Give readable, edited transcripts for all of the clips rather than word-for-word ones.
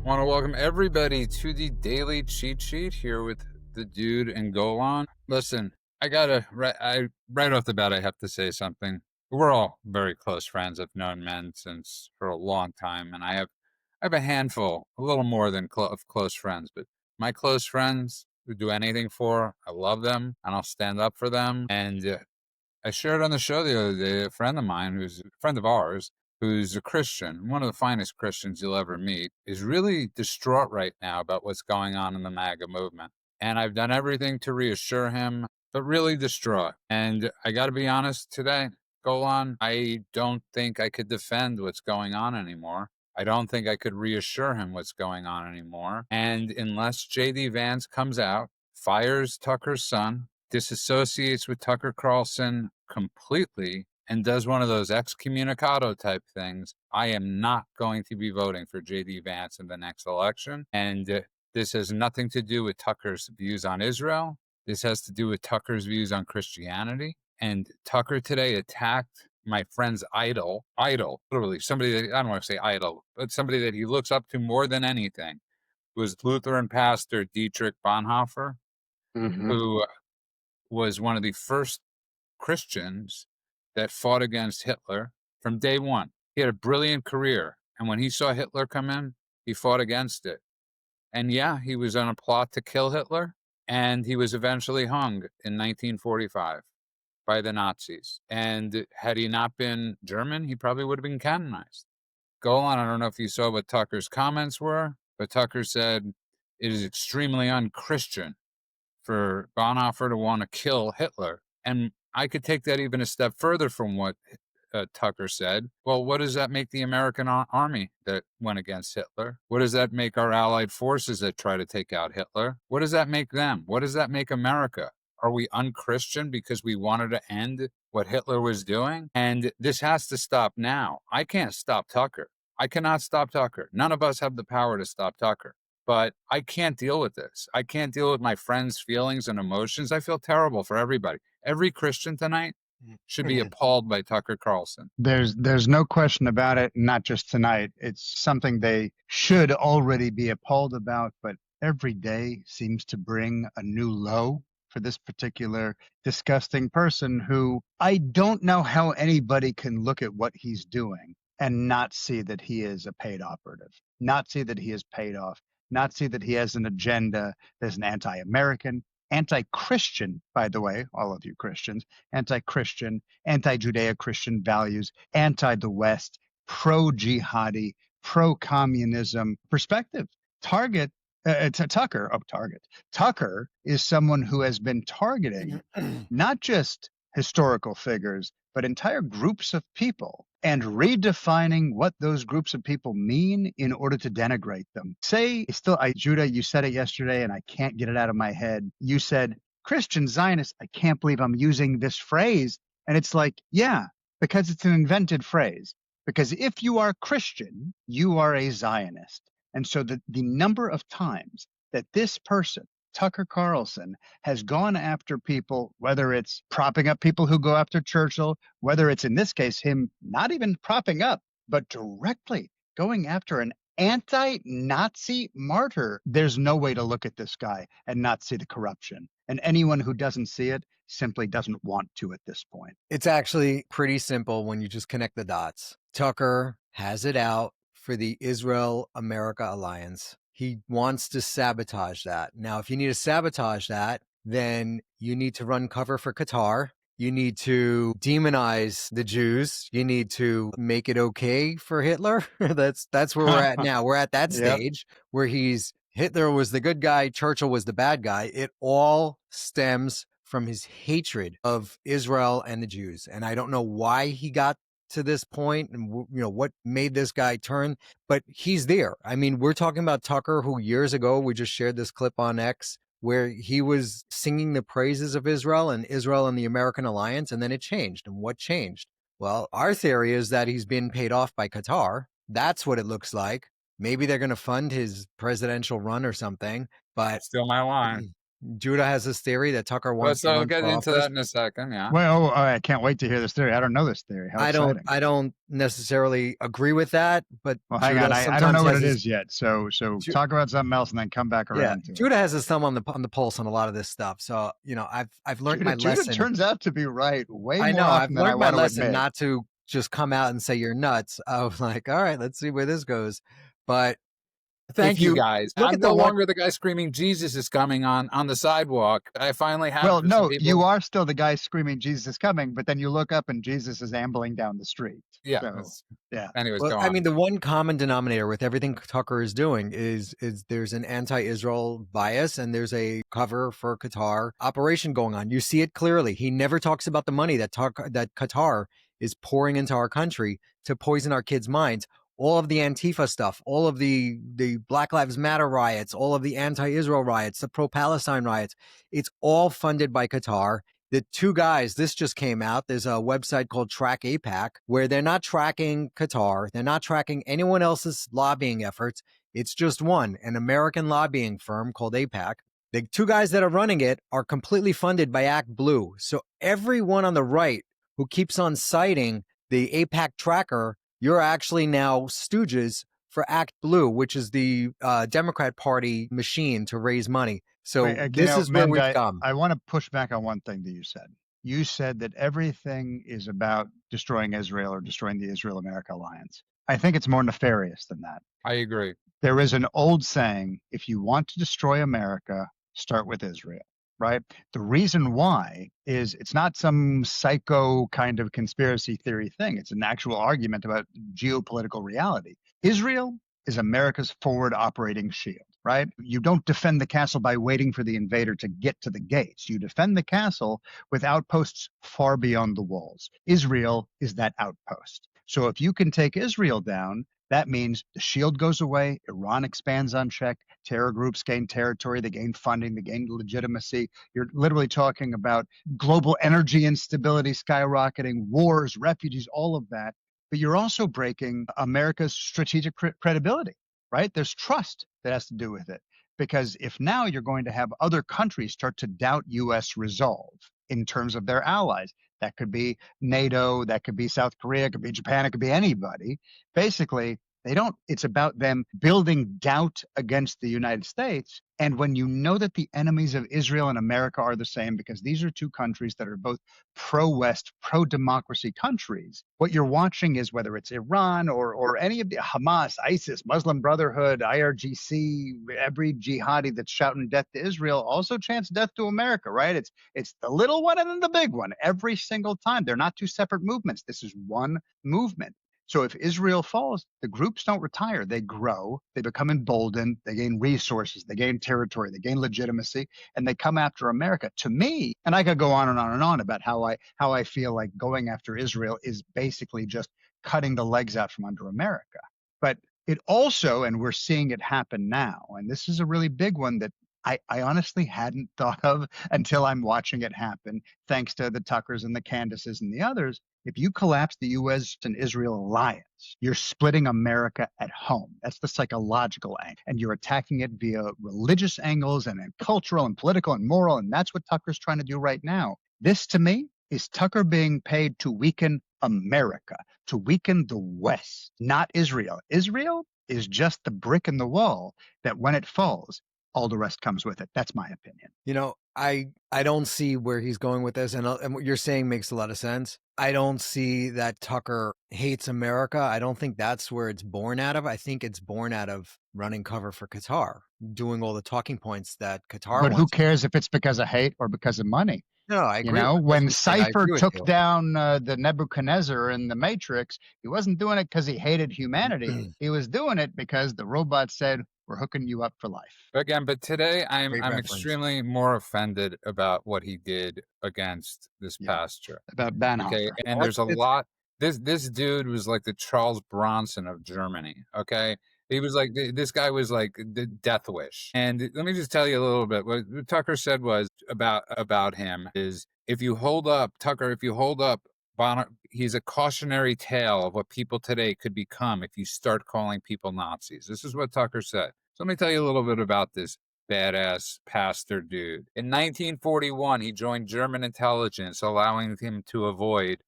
Want to welcome everybody to the Daily Cheat Sheet here with the dude and Golan. Listen, right off the bat, I have to say something. We're all very close friends. I've known men since for a long time, and I have a handful, a little more than of close friends. But my close friends who do anything for, I love them, and I'll stand up for them. And I shared on the show the other day a friend of mine, who's a friend of ours, who's a Christian, one of the finest Christians you'll ever meet, is really distraught right now about what's going on in the MAGA movement. And I've done everything to reassure him, but really distraught. And I got to be honest today, Golan, I don't think I could defend what's going on anymore. I don't think I could reassure him what's going on anymore. And unless J.D. Vance comes out, fires Tucker's son, disassociates with Tucker Carlson completely, and does one of those excommunicado type things, I am not going to be voting for J.D. Vance in the next election. And this has nothing to do with Tucker's views on Israel. This has to do with Tucker's views on Christianity. And Tucker today attacked my friend's idol, literally somebody that, I don't want to say idol, but somebody that he looks up to more than anything, was Lutheran pastor Dietrich Bonhoeffer, who was one of the first Christians that fought against Hitler from day one. He had a brilliant career. And when he saw Hitler come in, he fought against it. And yeah, he was on a plot to kill Hitler. And he was eventually hung in 1945 by the Nazis. And had he not been German, he probably would have been canonized. Golan, I don't know if you saw what Tucker's comments were, but Tucker said it is extremely unchristian for Bonhoeffer to want to kill Hitler. And I could take that even a step further from what Tucker said. Well, what does that make the American army that went against Hitler? What does that make our allied forces that try to take out Hitler? What does that make them? What does that make America? Are we unchristian because we wanted to end what Hitler was doing? And this has to stop now. I can't stop Tucker. I cannot stop Tucker. None of us have the power to stop Tucker. But I can't deal with this. I can't deal with my friends' feelings and emotions. I feel terrible for everybody. Every Christian tonight should be appalled by Tucker Carlson. There's no question about it, not just tonight. It's something they should already be appalled about, but every day seems to bring a new low for this particular disgusting person who I don't know how anybody can look at what he's doing and not see that he is a paid operative, not see that he is paid off, not see that he has an agenda. There's an anti-American, anti-Christian, by the way, all of you Christians, anti-Christian, anti-Judeo-Christian values, anti-the West, pro-jihadi, pro-communism perspective. Tucker is someone who has been targeting not just historical figures, but entire groups of people and redefining what those groups of people mean in order to denigrate them. Judah, you said it yesterday and I can't get it out of my head. You said, Christian Zionist, I can't believe I'm using this phrase. And it's like, yeah, because it's an invented phrase. Because if you are Christian, you are a Zionist. And so the number of times that this person, Tucker Carlson, has gone after people, whether it's propping up people who go after Churchill, whether it's in this case him not even propping up, but directly going after an anti-Nazi martyr. There's no way to look at this guy and not see the corruption. And anyone who doesn't see it simply doesn't want to at this point. It's actually pretty simple when you just connect the dots. Tucker has it out for the Israel-America alliance. He wants to sabotage that. Now, if you need to sabotage that, then you need to run cover for Qatar. You need to demonize the Jews. You need to make it okay for Hitler. That's where we're at now. We're at that stage where Hitler was the good guy, Churchill was the bad guy. It all stems from his hatred of Israel and the Jews. And I don't know why he got to this point and what made this guy turn, but he's there. I mean, we're talking about Tucker, who years ago, we just shared this clip on X where he was singing the praises of Israel and the American alliance, and then it changed. And what changed? Well, our theory is that he's been paid off by Qatar. That's what it looks like. Maybe they're going to fund his presidential run or something, but Still my line. Judah has this theory that Tucker Well, wants so to I'll run get for into office. that in a second. Yeah. Well, I can't wait to hear this theory. I don't know this theory. How exciting. I don't necessarily agree with that, but Well, hang on. Judah I don't know sometimes what has it his is yet. So Ju- talk about something else and then come back yeah, around to it. Judah has his thumb on the pulse on a lot of this stuff. So, I've learned my Judah lesson. turns out to be right way I more know, I've often than I learned my want to lesson admit. not to just come out and say you're nuts. I was like, all right, let's see where this goes. But Thank if you, you guys. look I'm at the no one, longer the guy screaming Jesus is coming on the sidewalk. I finally have Well, some no, people. you are still the guy screaming Jesus is coming, but then you look up and Jesus is ambling down the street. Yeah. So, yeah. Anyways, well, go I on. mean, the one common denominator with everything Tucker is doing is there's an anti-Israel bias and there's a cover for Qatar operation going on. You see it clearly. He never talks about the money that Qatar is pouring into our country to poison our kids' minds. All of the Antifa stuff, all of the Black Lives Matter riots, all of the anti-Israel riots, the pro-Palestine riots, it's all funded by Qatar. The two guys, this just came out. There's a website called Track APAC where they're not tracking Qatar. They're not tracking anyone else's lobbying efforts. It's just one, an American lobbying firm called APAC. The two guys that are running it are completely funded by Act Blue. So everyone on the right who keeps on citing the APAC tracker, you're actually now stooges for Act Blue, which is the Democrat Party machine to raise money. So Wait, this is where we've come. I want to push back on one thing that you said. You said that everything is about destroying Israel or destroying the Israel-America alliance. I think it's more nefarious than that. I agree. There is an old saying, if you want to destroy America, start with Israel, right? The reason why is it's not some psycho kind of conspiracy theory thing. It's an actual argument about geopolitical reality. Israel is America's forward operating shield, right? You don't defend the castle by waiting for the invader to get to the gates. You defend the castle with outposts far beyond the walls. Israel is that outpost. So if you can take Israel down, that means the shield goes away, Iran expands unchecked, terror groups gain territory, they gain funding, they gain legitimacy. You're literally talking about global energy instability skyrocketing, wars, refugees, all of that. But you're also breaking America's strategic credibility, right? There's trust that has to do with it. Because if now you're going to have other countries start to doubt U.S. resolve in terms of their allies, that could be NATO, that could be South Korea, it could be Japan, it could be anybody. Basically, it's about them building doubt against the United States. And when you know that the enemies of Israel and America are the same, because these are two countries that are both pro-West, pro-democracy countries, what you're watching is whether it's Iran or any of the Hamas, ISIS, Muslim Brotherhood, IRGC, every jihadi that's shouting death to Israel also chants death to America, right? It's the little one and then the big one every single time. They're not two separate movements. This is one movement. So if Israel falls, the groups don't retire. They grow, they become emboldened, they gain resources, they gain territory, they gain legitimacy, and they come after America. To me, and I could go on and on and on about how I feel like going after Israel is basically just cutting the legs out from under America. But it also, and we're seeing it happen now, and this is a really big one that I honestly hadn't thought of until I'm watching it happen, thanks to the Tuckers and the Candaces and the others. If you collapse the U.S. and Israel alliance, you're splitting America at home. That's the psychological angle. And you're attacking it via religious angles and cultural and political and moral. And that's what Tucker's trying to do right now. This, to me, is Tucker being paid to weaken America, to weaken the West, not Israel. Israel is just the brick in the wall that when it falls, all the rest comes with it. That's my opinion. I don't see where he's going with this, and what you're saying makes a lot of sense. I don't see that Tucker hates America. I don't think that's where it's born out of. I think it's born out of running cover for Qatar, doing all the talking points that Qatar But wants. who cares if it's because of hate or because of money? No, I agree. You know, when Cypher took you. down the Nebuchadnezzar in the Matrix, he wasn't doing it because he hated humanity. He was doing it because the robot said, "We're hooking you up for life." Again, but today I'm Great reference. extremely more offended about what he did against this pasture. About Bonhoeffer. Okay, and there's a lot. This dude was like the Charles Bronson of Germany. Okay, he was like this guy was like the death wish. And let me just tell you a little bit. What Tucker said was about him is if you hold up Tucker, if you hold up he's a cautionary tale of what people today could become if you start calling people Nazis. This is what Tucker said. So let me tell you a little bit about this. badass pastor dude. In 1941, he joined German intelligence, allowing him to avoid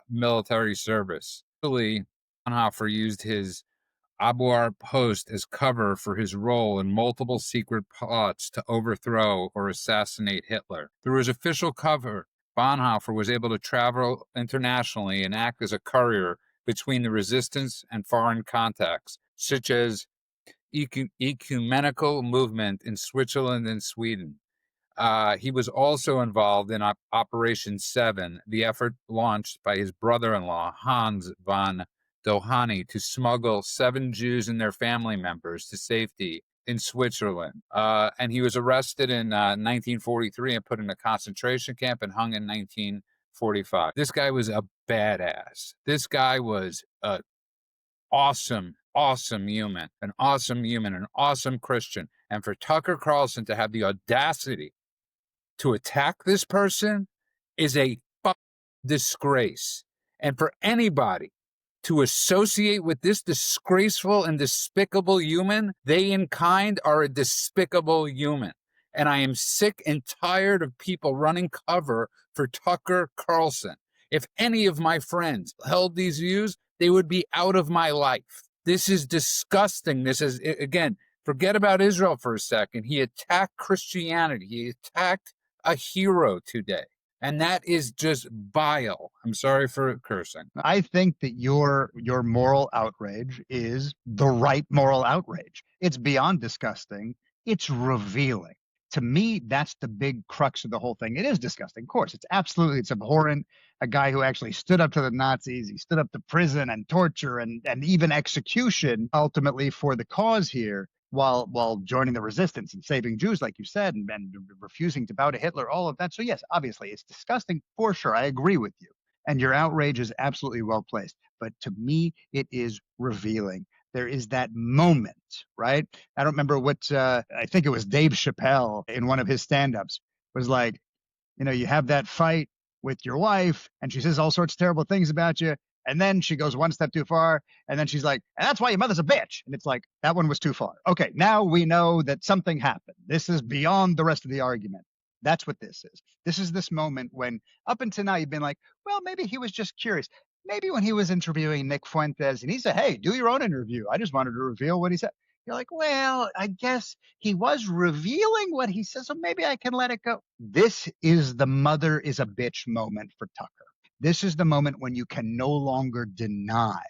military service. Bonhoeffer used his Abwehr post as cover for his role in multiple secret plots to overthrow or assassinate Hitler. Through his official cover, Bonhoeffer was able to travel internationally and act as a courier between the resistance and foreign contacts, such as ecumenical movement in Switzerland and Sweden. He was also involved in Operation 7, the effort launched by his brother-in-law, Hans von Dohany, to smuggle 7 Jews and their family members to safety in Switzerland. And he was arrested in 1943 and put in a concentration camp and hung in 1945. This guy was a badass. This guy was a awesome human, an awesome Christian. And for Tucker Carlson to have the audacity to attack this person is a disgrace. And for anybody to associate with this disgraceful and despicable human, they in kind are a despicable human. And I am sick and tired of people running cover for Tucker Carlson. If any of my friends held these views, they would be out of my life. This is disgusting. This is, again, forget about Israel for a second. He attacked Christianity. He attacked a hero today. And that is just vile. I'm sorry for cursing. I think that your moral outrage is the right moral outrage. It's beyond disgusting. It's revealing. To me, that's the big crux of the whole thing. It is disgusting. Of course, it's abhorrent. A guy who actually stood up to the Nazis, he stood up to prison and torture and even execution ultimately for the cause here, while joining the resistance and saving Jews, like you said, and refusing to bow to Hitler, all of that. So yes, obviously it's disgusting for sure. I agree with you. And your outrage is absolutely well placed. But to me, it is revealing. There is that moment, right? I don't remember what, I think it was Dave Chappelle in one of his stand-ups was like, you have that fight with your wife and she says all sorts of terrible things about you. And then she goes one step too far. And then she's like, and that's why your mother's a bitch. And it's like, that one was too far. Okay, now we know that something happened. This is beyond the rest of the argument. That's what this is. This is this moment when up until now you've been like, well, maybe he was just curious. Maybe when he was interviewing Nick Fuentes and he said, hey, do your own interview. I just wanted to reveal what he said. You're like, well, I guess he was revealing what he says, so maybe I can let it go. This is the mother is a bitch moment for Tucker. This is the moment when you can no longer deny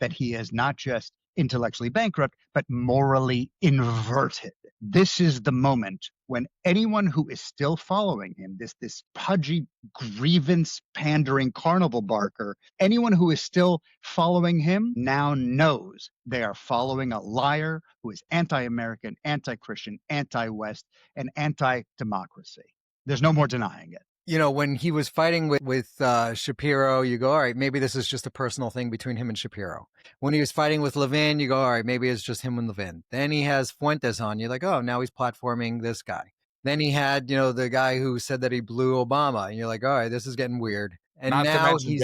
that he is not just intellectually bankrupt, but morally inverted. This is the moment when anyone who is still following him, this pudgy, grievance pandering carnival barker, anyone who is still following him now knows they are following a liar who is anti-American, anti-Christian, anti-West, and anti-democracy. There's no more denying it. When he was fighting with Shapiro, you go, all right, maybe this is just a personal thing between him and Shapiro. When he was fighting with Levin, you go, all right, maybe it's just him and Levin. Then he has Fuentes on. You're like, oh, now he's platforming this guy. Then he had, the guy who said that he blew Obama. And you're like, all right, this is getting weird. And Not now he's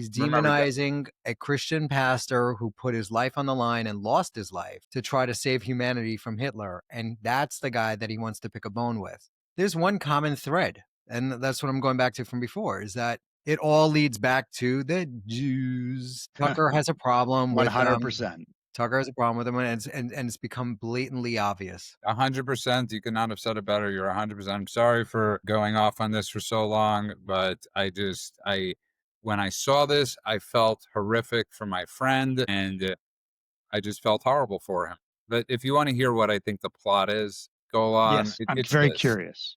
demonizing a Christian pastor who put his life on the line and lost his life to try to save humanity from Hitler. And that's the guy that he wants to pick a bone with. There's one common thread, and that's what I'm going back to from before, is that it all leads back to the Jews. Tucker has a problem with 100%. Tucker has a problem with them, and it's become blatantly obvious. 100%. You could not have said it better. You're 100%. I'm sorry for going off on this for so long, but when I saw this, I felt horrific for my friend, and I just felt horrible for him. But if you want to hear what I think the plot is, go on. Yes, I'm very curious.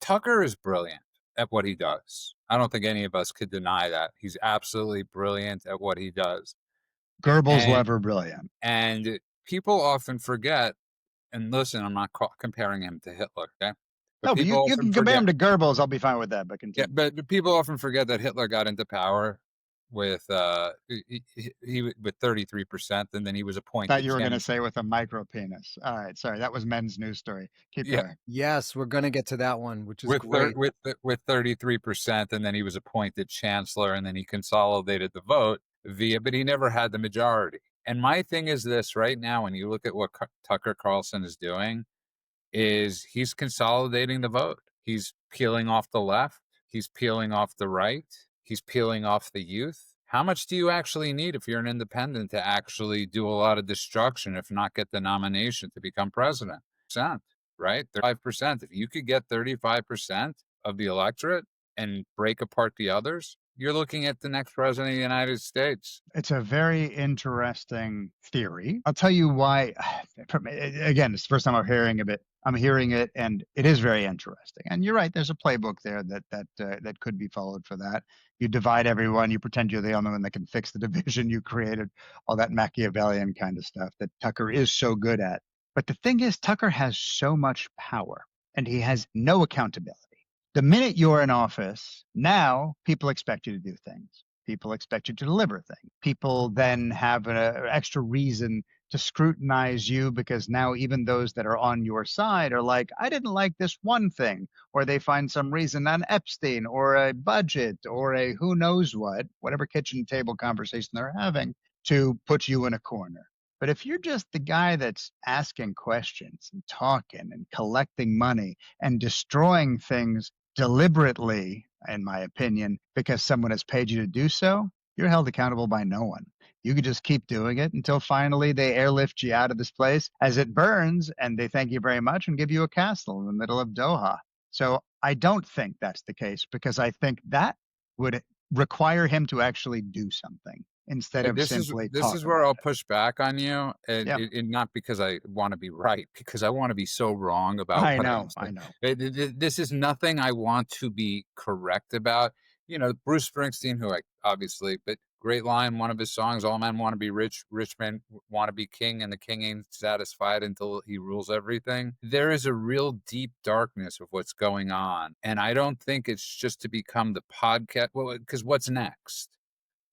Tucker is brilliant at what he does. I don't think any of us could deny that. He's absolutely brilliant at what he does. Goebbels level brilliant. And people often forget, and listen, I'm not comparing him to Hitler, okay? But you can compare him to Goebbels, I'll be fine with that, but continue. Yeah, but people often forget that Hitler got into power with he with 33%, and then he was appointed. I thought you were going to say with a micro penis. All right, sorry, that was men's news story. Keep going. Yes, we're going to get to that one, which is great. With 33%, and then he was appointed chancellor, and then he consolidated the vote but he never had the majority. And my thing is this right now, when you look at what Tucker Carlson is doing, is he's consolidating the vote. He's peeling off the left. He's peeling off the right. He's peeling off the youth. How much do you actually need if you're an independent to actually do a lot of destruction, if not get the nomination to become president? Right? 35%. If you could get 35% of the electorate and break apart the others, you're looking at the next president of the United States. It's a very interesting theory. I'll tell you why. Again, it's the first time I'm hearing of it. I'm hearing it, and it is very interesting. And you're right. There's a playbook there that could be followed for that. You divide everyone. You pretend you're the only one that can fix the division you created. All that Machiavellian kind of stuff that Tucker is so good at. But the thing is, Tucker has so much power, and he has no accountability. The minute you're in office, now people expect you to do things. People expect you to deliver things. People then have an extra reason to scrutinize you, because now even those that are on your side are like, I didn't like this one thing, or they find some reason on Epstein or a budget or a who knows what, whatever kitchen table conversation they're having, to put you in a corner. But if you're just the guy that's asking questions and talking and collecting money and destroying things deliberately, in my opinion, because someone has paid you to do so, you're held accountable by no one. You could just keep doing it until finally they airlift you out of this place as it burns, and they thank you very much and give you a castle in the middle of Doha. So I don't think that's the case, because I think that would require him to actually do something instead of simply this is talk where about I'll it. push back on you, and Yeah. not because I want to be right, because I want to be so wrong about I what know, I'm I saying. know. This is nothing I want to be correct about. You know, Bruce Springsteen, who I obviously, but great line, one of his songs, all men want to be rich, rich men want to be king, and the king ain't satisfied until he rules everything. There is a real deep darkness of what's going on, and I don't think it's just to become the podcast. Well, because what's next?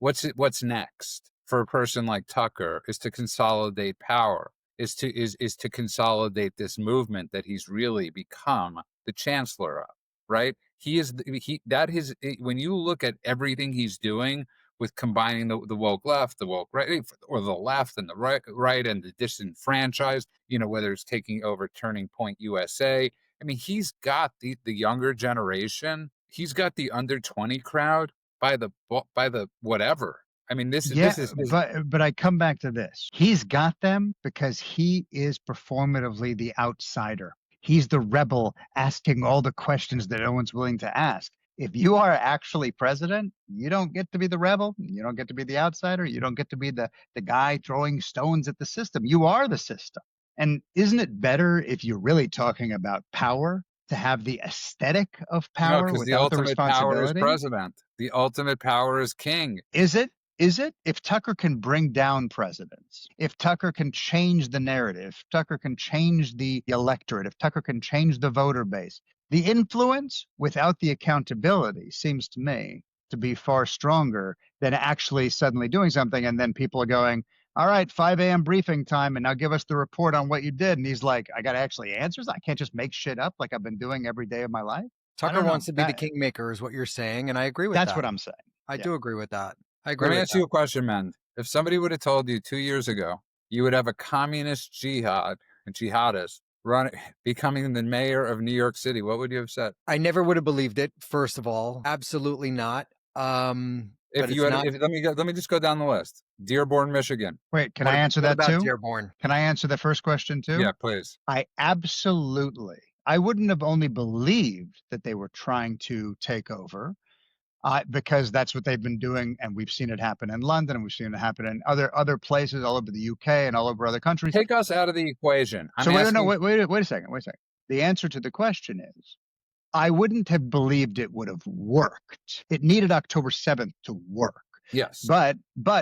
What's next for a person like Tucker is to consolidate power, is to consolidate this movement that he's really become the chancellor of, right? When you look at everything he's doing with combining the woke left, the woke right, or the left and the right and the disenfranchised, whether it's taking over Turning Point USA. I mean, he's got the younger generation, he's got the under 20 crowd by the whatever. I mean, this Yeah, is but I come back to this. He's got them because he is performatively the outsider. He's the rebel asking all the questions that no one's willing to ask. If you are actually president, you don't get to be the rebel. You don't get to be the outsider. You don't get to be the guy throwing stones at the system. You are the system. And isn't it better, if you're really talking about power, to have the aesthetic of no, power because the without the ultimate power is responsibility? president. The ultimate power is king. Is it? Is it? If Tucker can bring down presidents, if Tucker can change the narrative, if Tucker can change the electorate, if Tucker can change the voter base, the influence without the accountability seems to me to be far stronger than actually suddenly doing something. And then people are going, all right, 5 a.m. briefing time, and now give us the report on what you did. And he's like, I got actually answers. I can't just make shit up like I've been doing every day of my life. I Tucker don't know. wants to be the kingmaker is what you're saying, and I agree with That's that. what I'm saying. I Yeah. do agree with that. I agree Let me with ask you that. a question, man. If somebody would have told you 2 years ago you would have a communist jihadist becoming the mayor of New York City, what would you have said? I never would have believed it, first of all. Absolutely not. If But you it's had, not. let me just go down the list. Dearborn, Michigan. Wait, can I answer What that about too? Dearborn? Can I answer the first question too? Yeah, please. I wouldn't have only believed that they were trying to take over, because that's what they've been doing. And we've seen it happen in London, and we've seen it happen in other places all over the UK and all over other countries. Take us out of the equation. I'm So wait asking. a second. The answer to the question is, I wouldn't have believed it would have worked. It needed October 7th to work. Yes. But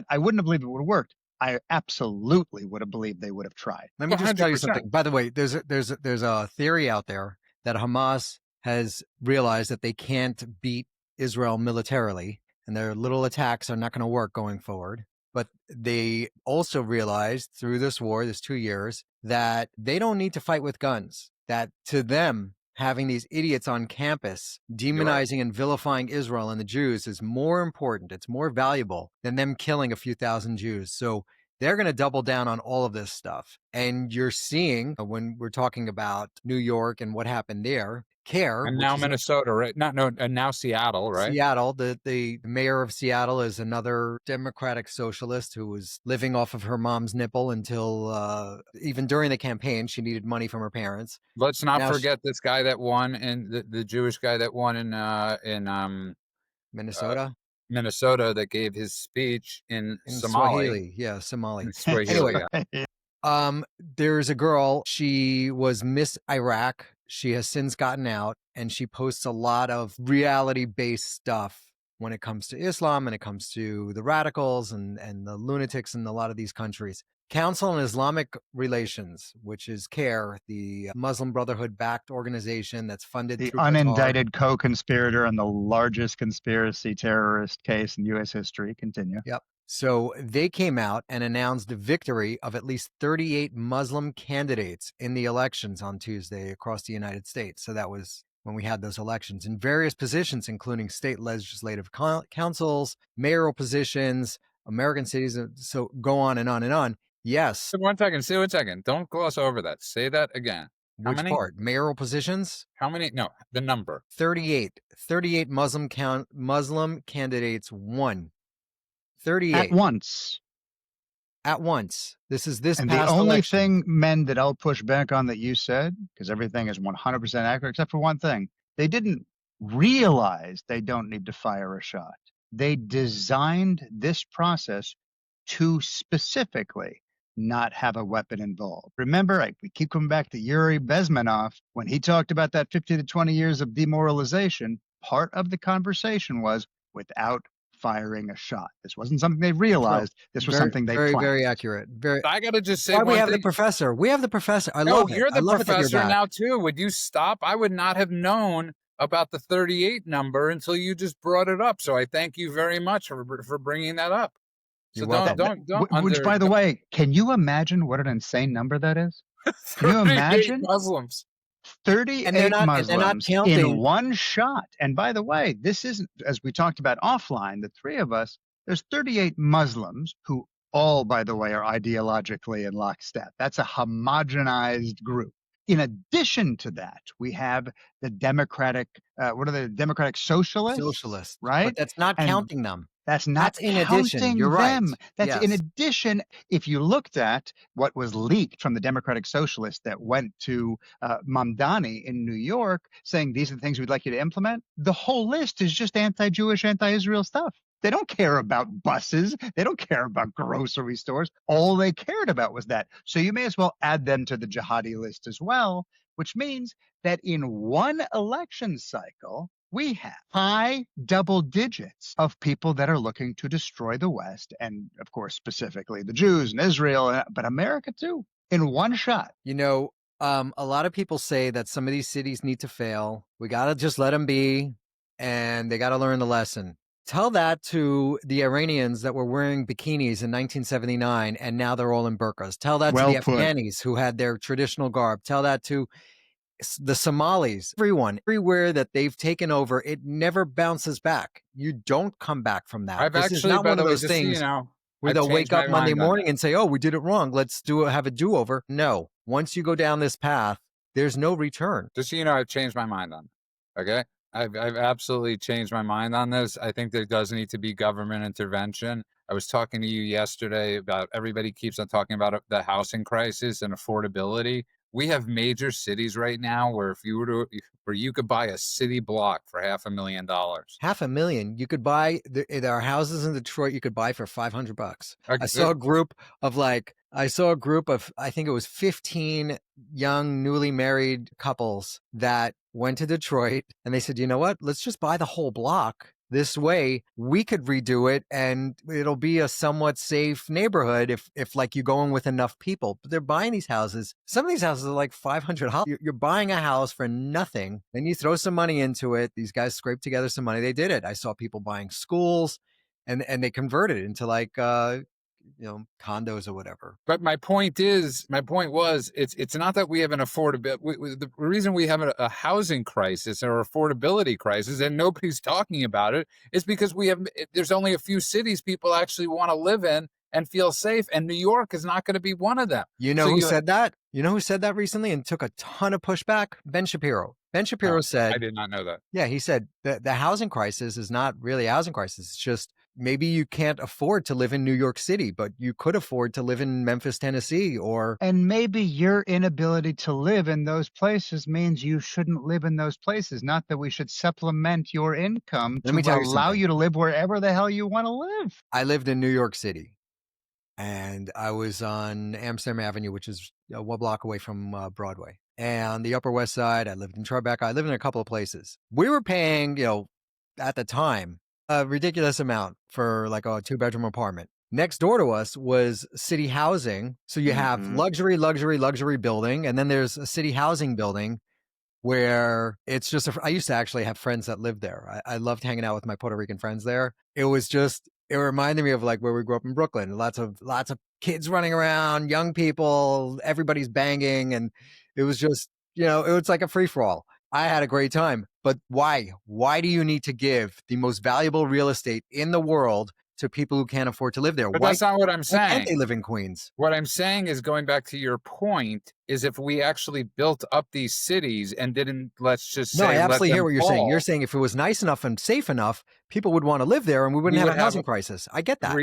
I wouldn't have believed it would have worked. I absolutely would have believed they would have tried. Let me just tell you 100%. something. By the way, there's a theory out there that Hamas has realized that they can't beat Israel militarily, and their little attacks are not going to work going forward. But they also realized through this war, this 2 years, that they don't need to fight with guns. That to them, having these idiots on campus demonizing and vilifying Israel and the Jews is more important. It's more valuable than them killing a few thousand Jews. So They're going to double down on all of this stuff. And you're seeing when we're talking about New York and what happened there, CARE, And which now is Minnesota, right? And now Seattle, right? Seattle, the mayor of Seattle is another Democratic socialist who was living off of her mom's nipple until even during the campaign, she needed money from her parents. Let's not Now forget this guy that won, and the Jewish guy that won in Minnesota, Minnesota, that gave his speech in Somali. Swahili. Yeah, Somali. Swahili, Anyway, there's a girl, she was Miss Iraq. She has since gotten out, and she posts a lot of reality-based stuff when it comes to Islam and it comes to the radicals and the lunatics in a lot of these countries. Council on Islamic Relations, which is CARE, the Muslim Brotherhood-backed organization that's funded The through Qatar. unindicted co-conspirator in the largest conspiracy terrorist case in U.S. history. Continue. Yep. So they came out and announced the victory of at least 38 Muslim candidates in the elections on Tuesday across the United States. So that was when we had those elections in various positions, including state legislative councils, mayoral positions, American cities. So go on and on and on. Yes. One second. Don't gloss over that. Say that again. How Which many? part? Mayoral positions? How many? No, the number. 38. 38 Muslim candidates won. 38. At once. This is this And past the only election. thing, men, that I'll push back on that you said, because everything is 100% accurate, except for one thing. They didn't realize they don't need to fire a shot. They designed this process to specifically not have a weapon involved. Remember, we keep coming back to Yuri Bezmenov. When he talked about that 50 to 20 years of demoralization, part of the conversation was without firing a shot. This wasn't something they realized. This was something they planned. Very accurate. I got to just say, we have the professor. We have the professor. I love it. You're the love professor it now too. Would you stop? I would not have known about the 38 number until you just brought it up. So I thank you very much for bringing that up. So don't. Which, by the way, can you imagine what an insane number that is? Can you imagine? Muslims. 38 Muslims in one shot. And by the way, this isn't, as we talked about offline, the three of us, there's 38 Muslims who all, by the way, are ideologically in lockstep. That's a homogenized group. In addition to that, we have the Democratic, Democratic Socialists, right? But that's not counting them. That's not in counting addition. You're them. right. That's in addition. If you looked at what was leaked from the Democratic Socialists that went to Mamdani in New York saying these are the things we'd like you to implement, the whole list is just anti-Jewish, anti-Israel stuff. They don't care about buses. They don't care about grocery stores. All they cared about was that. So you may as well add them to the jihadi list as well, which means that in one election cycle, we have high double digits of people that are looking to destroy the West, and of course, specifically the Jews and Israel, but America too, in one shot. You know, a lot of people say that some of these cities need to fail. We got to just let them be, and they got to learn the lesson. Tell that to the Iranians that were wearing bikinis in 1979, and now they're all in burqas. Tell that to the Afghanis who had their traditional garb. Tell that to the Somalis, everywhere that they've taken over, it never bounces back. You don't come back from that. This is not one of those things where they'll wake up Monday morning and say, oh, we did it wrong. Let's have a do-over. No. Once you go down this path, there's no return. Just so you know, I've changed my mind on it. Okay? I've absolutely changed my mind on this. I think there does need to be government intervention. I was talking to you yesterday about everybody keeps on talking about the housing crisis and affordability. We have major cities right now where you could buy a city block for $500,000. $500,000. You could buy there are houses in Detroit you could buy for $500. I saw a group of I think it was 15 young newly married couples that went to Detroit and they said, you know what? Let's just buy the whole block. This way we could redo it and it'll be a somewhat safe neighborhood if like you go in with enough people. But they're buying these houses. Some of these houses are like $500. You're buying a house for nothing. Then you throw some money into it. These guys scraped together some money. They did it. I saw people buying schools and they converted it into like condos or whatever. But my point was, it's not that we have an affordability. The reason we have a housing crisis or affordability crisis, and nobody's talking about it, is because there's only a few cities people actually want to live in, and feel safe. And New York is not going to be one of them. You know So who said that? You know who said that recently and took a ton of pushback? Ben Shapiro. Ben Shapiro I said, did not know that. yeah, he said the housing crisis is not really a housing crisis. It's just maybe you can't afford to live in New York City, but you could afford to live in Memphis, Tennessee, or And maybe your inability to live in those places means you shouldn't live in those places. Not that we should supplement your income Let to me tell you allow something. you to live wherever the hell you want to live. I lived in New York City and I was on Amsterdam Avenue, which is 1 block away from Broadway. And on the Upper West Side, I lived in Tribeca. I lived in a couple of places. We were paying, at the time, a ridiculous amount for like a 2-bedroom apartment. Next door to us was city housing. So you have Mhm. luxury building, and then there's a city housing building where it's just I used to actually have friends that lived there. I loved hanging out with my Puerto Rican friends there. It reminded me of like where we grew up in Brooklyn. Lots of kids running around, young people, everybody's banging, and it was just, it was like a free for all. I had a great time. But why? Why do you need to give the most valuable real estate in the world to people who can't afford to live there? But Why that's not what I'm can't they saying. live in Queens? What I'm saying is, going back to your point, is if we actually built up these cities and didn't, let's just No, I say, let absolutely hear them what you're saying. You're fall, saying if it was nice enough and safe enough, people would want to live there and we wouldn't we have would a have housing crisis. I get that.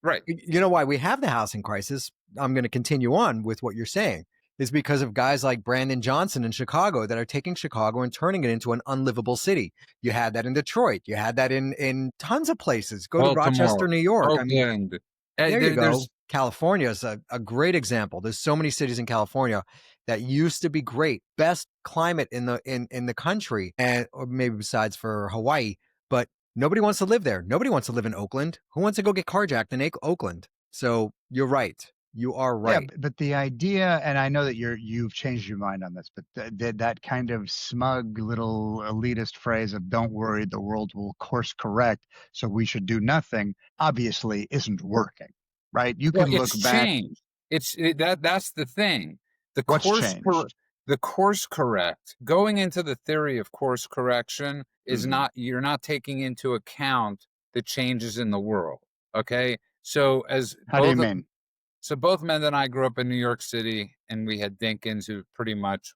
right. You know why we have the housing crisis? I'm going to continue on with what you're saying, is because of guys like Brandon Johnson in Chicago that are taking Chicago and turning it into an unlivable city. You had that in Detroit. You had that in tons of places. Go to Rochester, Baltimore, New York. I mean, Oakland. Hey, there you go. there's California is a great example. There's so many cities in California that used to be great, best climate in the country, and or maybe besides for Hawaii, but nobody wants to live there. Nobody wants to live in Oakland. Who wants to go get carjacked in Oakland? So you're right. You are Yeah, right. but the idea, and I know that you've changed your mind on this, but that kind of smug little elitist phrase of "Don't worry, the world will course correct, so we should do nothing," obviously isn't working, right? You Well, can look it's back. changed. That's the thing. The What's course changed? the course correct, going into the theory of course correction is Mhm. not, you're not taking into account the changes in the world. Okay? So How do you mean? both men and I grew up in New York City, and we had Dinkins who pretty much,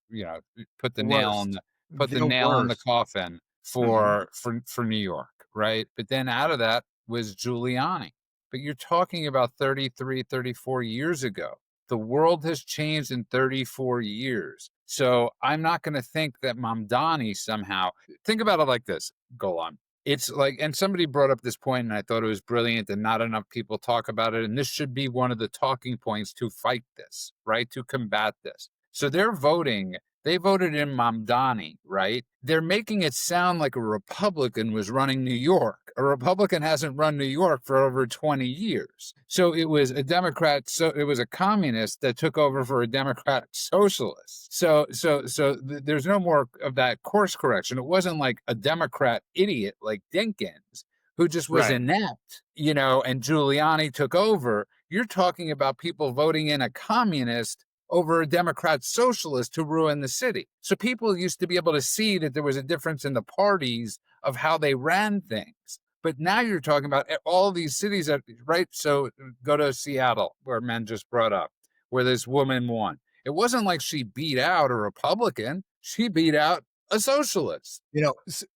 put the The nail on worst. the The nail in the worst. coffin Mhm. for New York, right? But then out of that was Giuliani. But you're talking about 33, 34 years ago. The world has changed in 34 years. So I'm not going to think that Mamdani somehow, think about it like this, go on. It's like, and somebody brought up this point, and I thought it was brilliant, and not enough people talk about it. And this should be one of the talking points to fight this, right? To combat this. So they voted in Mamdani, right? They're making it sound like a Republican was running New York. A Republican hasn't run New York for over 20 years. So it was a Democrat, so it was a communist that took over for a Democrat socialist. There's no more of that course correction. It wasn't like a Democrat idiot like Dinkins who just was Right. inept, and Giuliani took over. You're talking about people voting in a communist over a Democrat socialist to ruin the city. So people used to be able to see that there was a difference in the parties of how they ran things. But now you're talking about all these cities that, right? So go to Seattle, where men just brought up, where this woman won. It wasn't like she beat out a Republican. She beat out a socialist.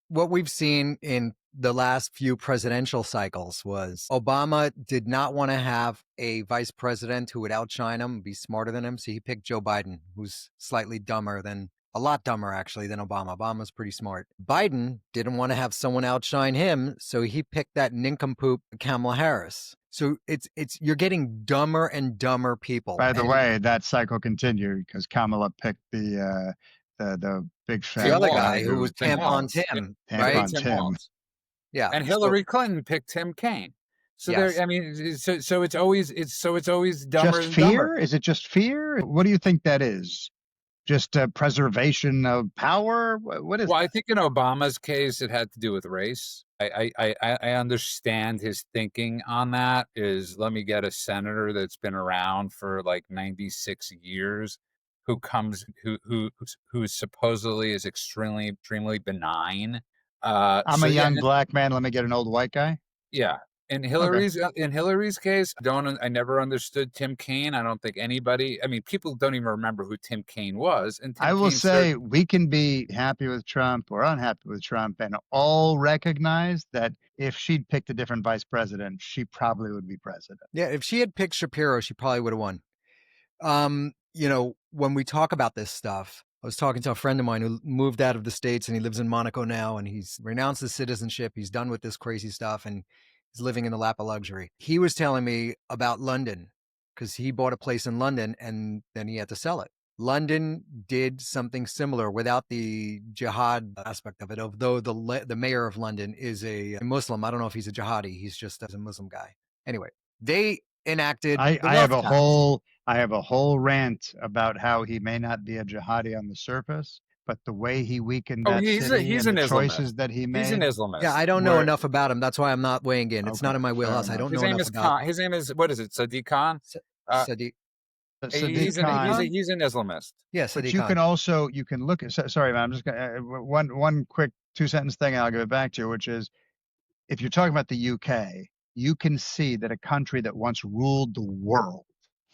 What we've seen in the last few presidential cycles was Obama did not want to have a vice president who would outshine him, be smarter than him. So he picked Joe Biden, who's slightly a lot dumber actually than Obama. Obama's pretty smart. Biden didn't want to have someone outshine him. So he picked that nincompoop Kamala Harris. So you're getting dumber and dumber people. By the And way, that cycle continued because Kamala picked the big the fat Tim other guy guy Walz. who who was Tim Tampon Walz. Tim, right? tampon Tim Tim. Walz. Yeah. And So, Hillary Clinton picked Tim Kaine. So yes. it's always dumber Just and dumber. fear? Is it just fear? What do you think that is? Just preservation of power? What is Well, I that? think in Obama's case, it had to do with race. I understand his thinking on that. Is, let me get a senator that's been around for like 96 years, who supposedly is extremely benign. I'm So a yeah, young black man. Let me get an old white guy. yeah. In Hillary's case, I never understood Tim Kaine. I don't think anybody. I mean, people don't even remember who Tim Kaine was. And I Tim will Kaine served. say we can be happy with Trump or unhappy with Trump and all recognize that if she'd picked a different vice president, she probably would be president. Yeah, if she had picked Shapiro, she probably would have won. You know, when we talk about this stuff, I was talking to a friend of mine who moved out of the States and he lives in Monaco now, and he's renounced his citizenship. He's done with this crazy stuff and he's living in the lap of luxury. He was telling me about London because he bought a place in London and then he had to sell it. London did something similar without the jihad aspect of it, although the mayor of London is a Muslim. I don't know if he's a jihadi. He's just a Muslim guy. Anyway, they enacted the I have wealth a tax. whole rant about how he may not be a jihadi on the surface, but the way he weakened Oh, that city he's and an the Islamist. choices that he He's an made. Islamist. Yeah, I don't know were- enough about him. That's why I'm not weighing in. It's not Okay, in my fair wheelhouse. I enough. don't His know name enough is about Khan. His name is, what is it? Sadiq Khan. Sadiq. Sadiq Khan. He's an Islamist. Yeah, But Sadiq you Khan. can also look at sorry man, I'm just gonna one quick 2 sentence thing and I'll give it back to you, which is if you're talking about the UK, you can see that a country that once ruled the world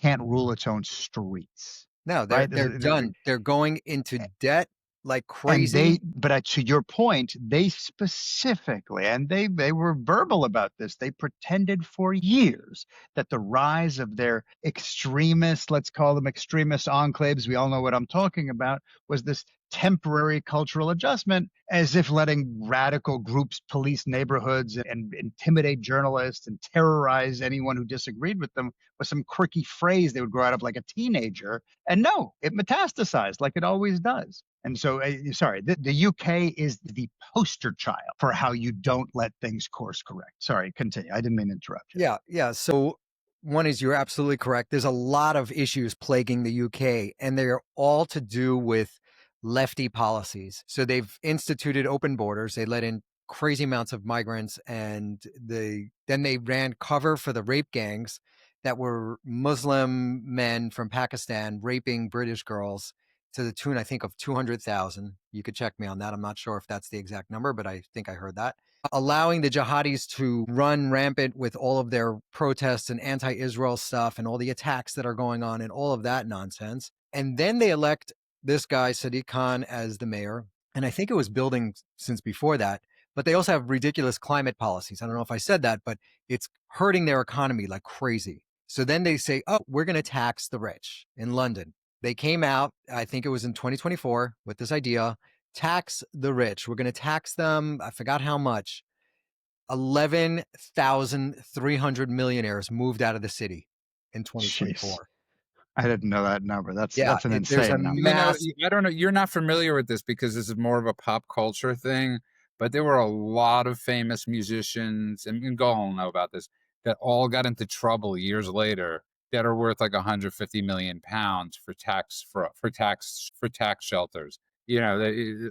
can't rule its own streets. No, Right? they're done. They're going into debt like And crazy. but to your point, they specifically, and they were verbal about this, they pretended for years that the rise of their extremist, let's call them extremist enclaves, we all know what I'm talking about, was this temporary cultural adjustment, as if letting radical groups police neighborhoods and intimidate journalists and terrorize anyone who disagreed with them was some quirky phrase they would grow out of like a teenager. And no, it metastasized like it always does. And so, sorry, the UK is the poster child for how you don't let things course correct. Sorry, continue. I didn't mean to interrupt you. Yeah. So one is you're absolutely correct. There's a lot of issues plaguing the UK, and they're all to do with lefty policies. So they've instituted open borders. They let in crazy amounts of migrants, and then they ran cover for the rape gangs that were Muslim men from Pakistan raping British girls to the tune, I think, of 200,000. You could check me on that. I'm not sure if that's the exact number, but I think I heard that. Allowing the jihadis to run rampant with all of their protests and anti-Israel stuff and all the attacks that are going on and all of that nonsense. And then they elect this guy, Sadiq Khan, as the mayor. And I think it was building since before that. But they also have ridiculous climate policies. I don't know if I said that, but it's hurting their economy like crazy. So then they say, oh, we're going to tax the rich in London. They came out, I think it was in 2024, with this idea, tax the rich. We're going to tax them. I forgot how much. 11,300 millionaires moved out of the city in 2024. Jeez. I didn't know that number. That's an there's a insane number. I don't know. You're not familiar with this because this is more of a pop culture thing, but there were a lot of famous musicians, and go all know about this, that all got into trouble years later that are worth like 150 million pounds for tax shelters. You know,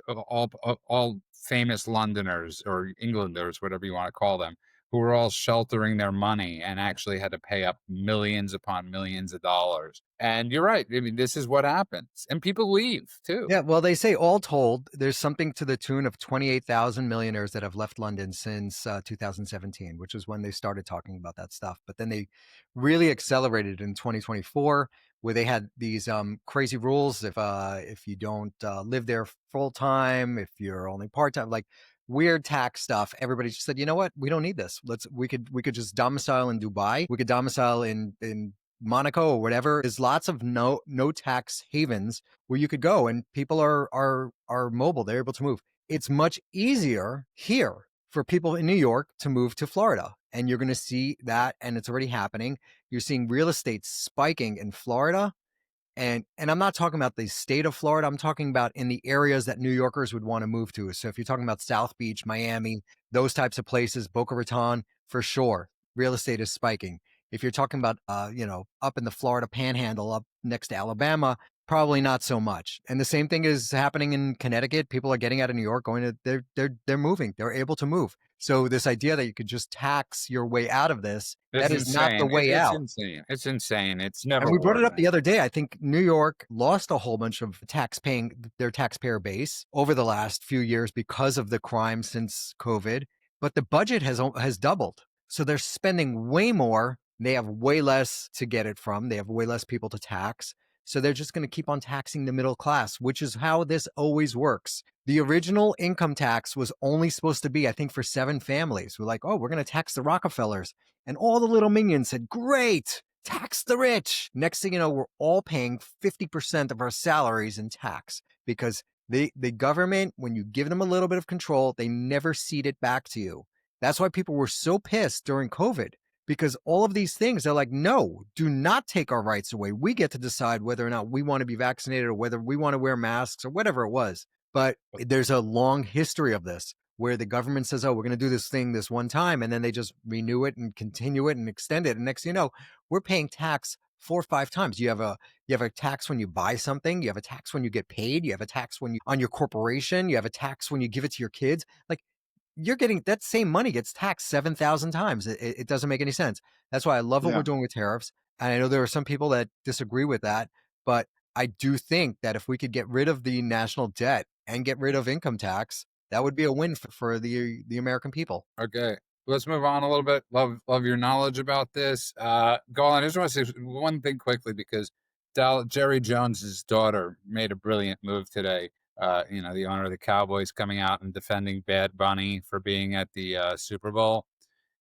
all famous Londoners or Englanders, whatever you want to call them, who were all sheltering their money and actually had to pay up millions upon millions of dollars. And you're right. I mean, this is what happens. And people leave too. Yeah, well, they say all told, there's something to the tune of 28,000 millionaires that have left London since 2017, which is when they started talking about that stuff. But then they really accelerated in 2024, where they had these crazy rules. If you don't live there full time, if you're only part time, like weird tax stuff. Everybody just said, you know what, we don't need this. We could just domicile in Dubai. We could domicile in Monaco or whatever. There's lots of no tax havens where you could go, and people are mobile. They're able to move. It's much easier here for people in New York to move to Florida, and you're going to see that, and it's already happening. You're seeing real estate spiking in Florida. And I'm not talking about the state of Florida. I'm talking about in the areas that New Yorkers would want to move to. So if you're talking about South Beach, Miami, those types of places, Boca Raton, for sure, real estate is spiking. If you're talking about, up in the Florida Panhandle, up next to Alabama, probably not so much. And the same thing is happening in Connecticut. People are getting out of New York, they're moving. They're able to move. So this idea that you could just tax your way out of this, that is not the way out. It's insane. It's insane. It's never. And we brought it up the other day. I think New York lost a whole bunch of their taxpayer base over the last few years because of the crime since COVID, but the budget has doubled. So they're spending way more. They have way less to get it from. They have way less people to tax. So they're just going to keep on taxing the middle class, which is how this always works. The original income tax was only supposed to be, I think, for 7 families. We're like, oh, we're going to tax the Rockefellers. And all the little minions said, great, tax the rich. Next thing you know, we're all paying 50% of our salaries in tax because the government, when you give them a little bit of control, they never cede it back to you. That's why people were so pissed during COVID, because all of these things, they're like, no, do not take our rights away. We get to decide whether or not we want to be vaccinated or whether we want to wear masks or whatever it was. But there's a long history of this where the government says, oh, we're going to do this thing this one time, and then they just renew it and continue it and extend it. And next thing you know, we're paying tax 4 or 5 times. You have a tax when you buy something. You have a tax when you get paid. You have a tax when you on your corporation. You have a tax when you give it to your kids. Like, you're getting that same money gets taxed 7,000 times. It doesn't make any sense. That's why I love what we're doing with tariffs. And I know there are some people that disagree with that, but I do think that if we could get rid of the national debt and get rid of income tax, that would be a win for the American people. Okay, let's move on a little bit. Love your knowledge about this. Go on. I just want to say one thing quickly because Jerry Jones's daughter made a brilliant move today. The owner of the Cowboys coming out and defending Bad Bunny for being at the Super Bowl.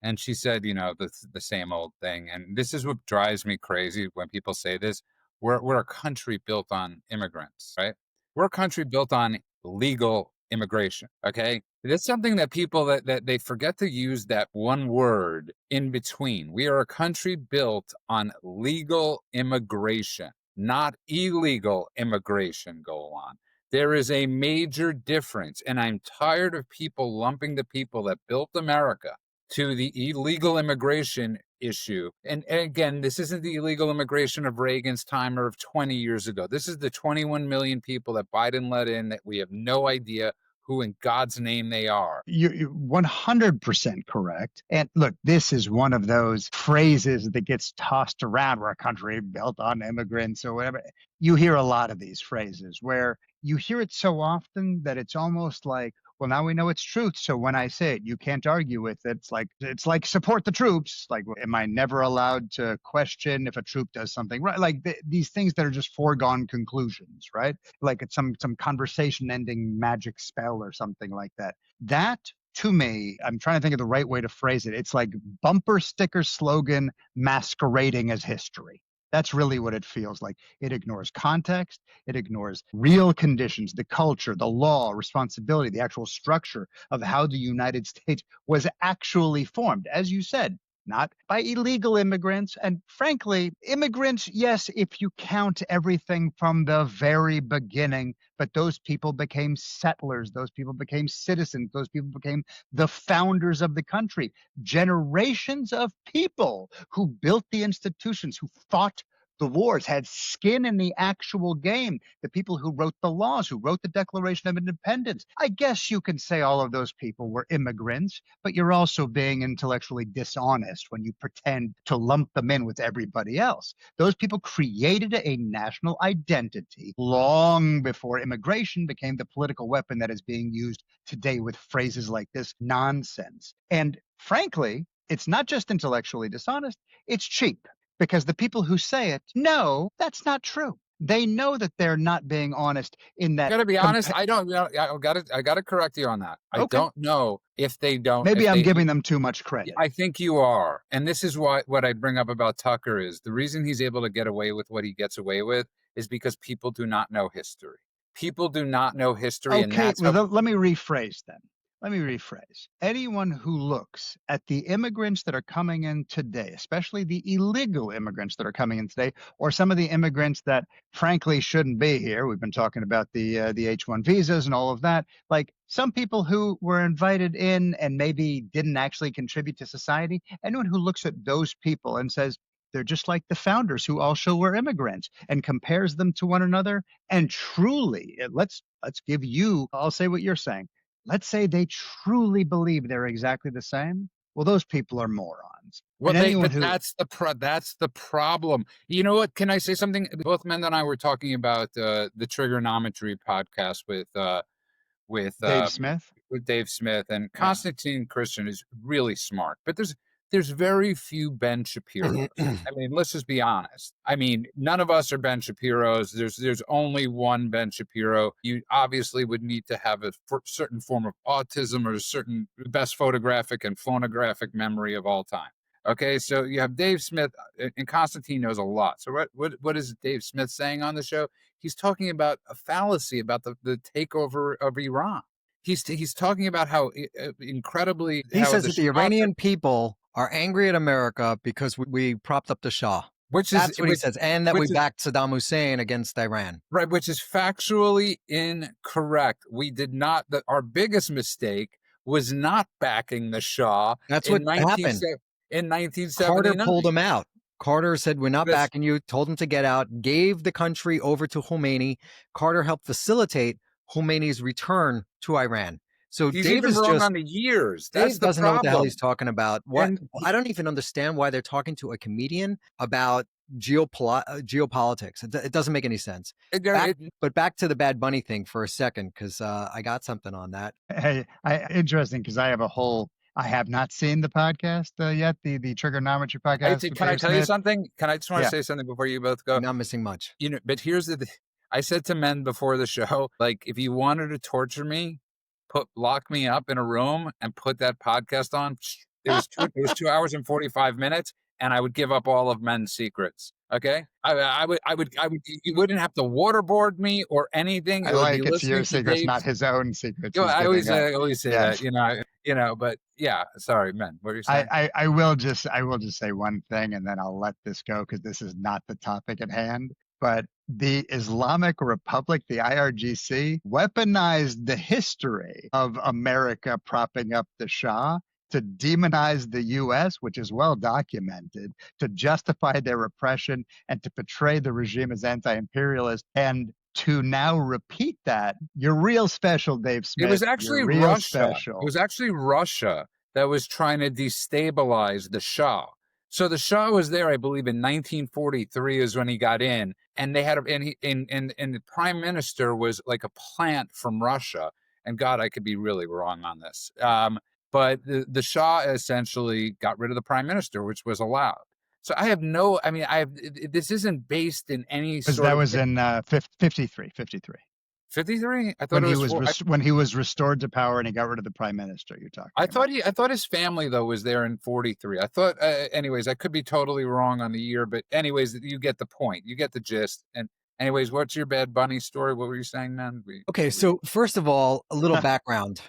And she said, the same old thing. And this is what drives me crazy when people say this. We're a country built on immigrants, right? We're a country built on legal immigration. Okay. That's something that people that they forget to use that one word in between. We are a country built on legal immigration, not illegal immigration. Go on. There is a major difference. And I'm tired of people lumping the people that built America to the illegal immigration issue. And again, this isn't the illegal immigration of Reagan's time or of 20 years ago. This is the 21 million people that Biden let in that we have no idea who in God's name they are. You're 100% correct. And look, this is one of those phrases that gets tossed around. We're a country built on immigrants or whatever. You hear a lot of these phrases where you hear it so often that it's almost like, well, now we know it's truth. So when I say it, you can't argue with it. It's like support the troops. Like, am I never allowed to question if a troop does something right? Like these things that are just foregone conclusions, right? Like it's some conversation ending magic spell or something like that. That to me, I'm trying to think of the right way to phrase it. It's like bumper sticker slogan masquerading as history. That's really what it feels like. It ignores context. It ignores real conditions, the culture, the law, responsibility, the actual structure of how the United States was actually formed. As you said, not by illegal immigrants. And frankly, immigrants, yes, if you count everything from the very beginning, but those people became settlers. Those people became citizens. Those people became the founders of the country. Generations of people who built the institutions, who fought the wars, had skin in the actual game. The people who wrote the laws, who wrote the Declaration of Independence. I guess you can say all of those people were immigrants, but you're also being intellectually dishonest when you pretend to lump them in with everybody else. Those people created a national identity long before immigration became the political weapon that is being used today with phrases like this nonsense. And frankly, it's not just intellectually dishonest, it's cheap. Because the people who say it know that's not true. They know that they're not being honest in that. I gotta be honest. I don't know. I gotta correct you on that. I Okay. don't know if they don't. Maybe if I'm they, giving them too much credit. I think you are. And this is what I bring up about Tucker is the reason he's able to get away with what he gets away with is because people do not know history. People do not know history. And Okay, that's well, let me rephrase then. Let me rephrase. Anyone who looks at the immigrants that are coming in today, especially the illegal immigrants that are coming in today, or some of the immigrants that frankly shouldn't be here. We've been talking about the H-1 visas and all of that. Like some people who were invited in and maybe didn't actually contribute to society. Anyone who looks at those people and says, they're just like the founders who also were immigrants and compares them to one another. And truly, let's give you, I'll say what you're saying. Let's say they truly believe they're exactly the same. Well, those people are morons. well, that's the problem. You know what? Can I say something? Both Men and I were talking about the Trigonometry podcast with Dave Smith. with Dave Smith, and Yeah. Constantine Christian is really smart. But there's very few Ben Shapiros. I mean, let's just be honest. I mean, none of us are Ben Shapiros. There's only one Ben Shapiro. You obviously would need to have a certain form of autism or a certain best photographic and phonographic memory of all time. Okay, so you have Dave Smith, and Constantine knows a lot. So what is Dave Smith saying on the show? He's talking about a fallacy about the takeover of Iran. He's talking about how incredibly He how says the that the Shah, Iranian people are angry at America because we propped up the Shah. which is That's what he says, and that we backed Saddam Hussein against Iran. right, which is factually incorrect. We did not. Our biggest mistake was not backing the Shah. That's in what happened. In Carter 1979. pulled him out. Carter said, we're not This- backing you, told him to get out, gave the country over to Khomeini. Carter helped facilitate Khomeini's return to Iran. So He's Dave even is wrong just on the years. Dave That's the doesn't know what the hell problem. he's talking about. What And I don't even understand why they're talking to a comedian about geopolitics. It doesn't make any sense. But back to the Bad Bunny thing for a second, because I got something on that. Hey, interesting, because I have not seen the podcast yet, the Trigonometry podcast. Can I tell you something? I just want to Yeah. say something before you both go? You're not missing much. You know, but here's I said to men before the show, like, if you wanted to torture me, lock me up in a room and put that podcast on. It was 2 hours and 45 minutes, and I would give up all of men's secrets. Okay, I would. You wouldn't have to waterboard me or anything. I like it's your secrets, not his own secrets. I always say that. But yeah, sorry, men. What are you saying? I will just say one thing, and then I'll let this go because this is not the topic at hand. But the Islamic Republic, the IRGC, weaponized the history of America propping up the Shah to demonize the U.S., which is well documented, to justify their repression and to portray the regime as anti-imperialist, and to now repeat that. You're real special, Dave Smith. It was actually Russia. It was actually Russia that was trying to destabilize the Shah. So the Shah was there, I believe, in 1943 is when he got in, and they had and the prime minister was like a plant from Russia. And God, I could be really wrong on this. But the Shah essentially got rid of the prime minister, which was allowed. So I have this isn't based in any sort of. That was in 53. 53? I thought when he was restored to power and he got rid of the prime minister. You're talking. I thought his family though was there in 43. I thought, anyways, I could be totally wrong on the year, but anyways, you get the point. You get the gist. And anyways, what's your Bad Bunny story? What were you saying, man? Okay, so first of all, a little background.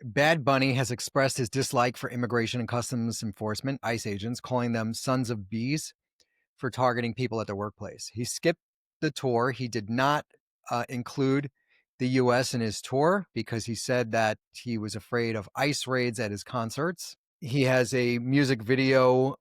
Bad Bunny has expressed his dislike for Immigration and Customs Enforcement, ICE agents, calling them sons of bees for targeting people at their workplace. He skipped the tour. He did not include the U.S. in his tour because he said that he was afraid of ICE raids at his concerts. He has a music video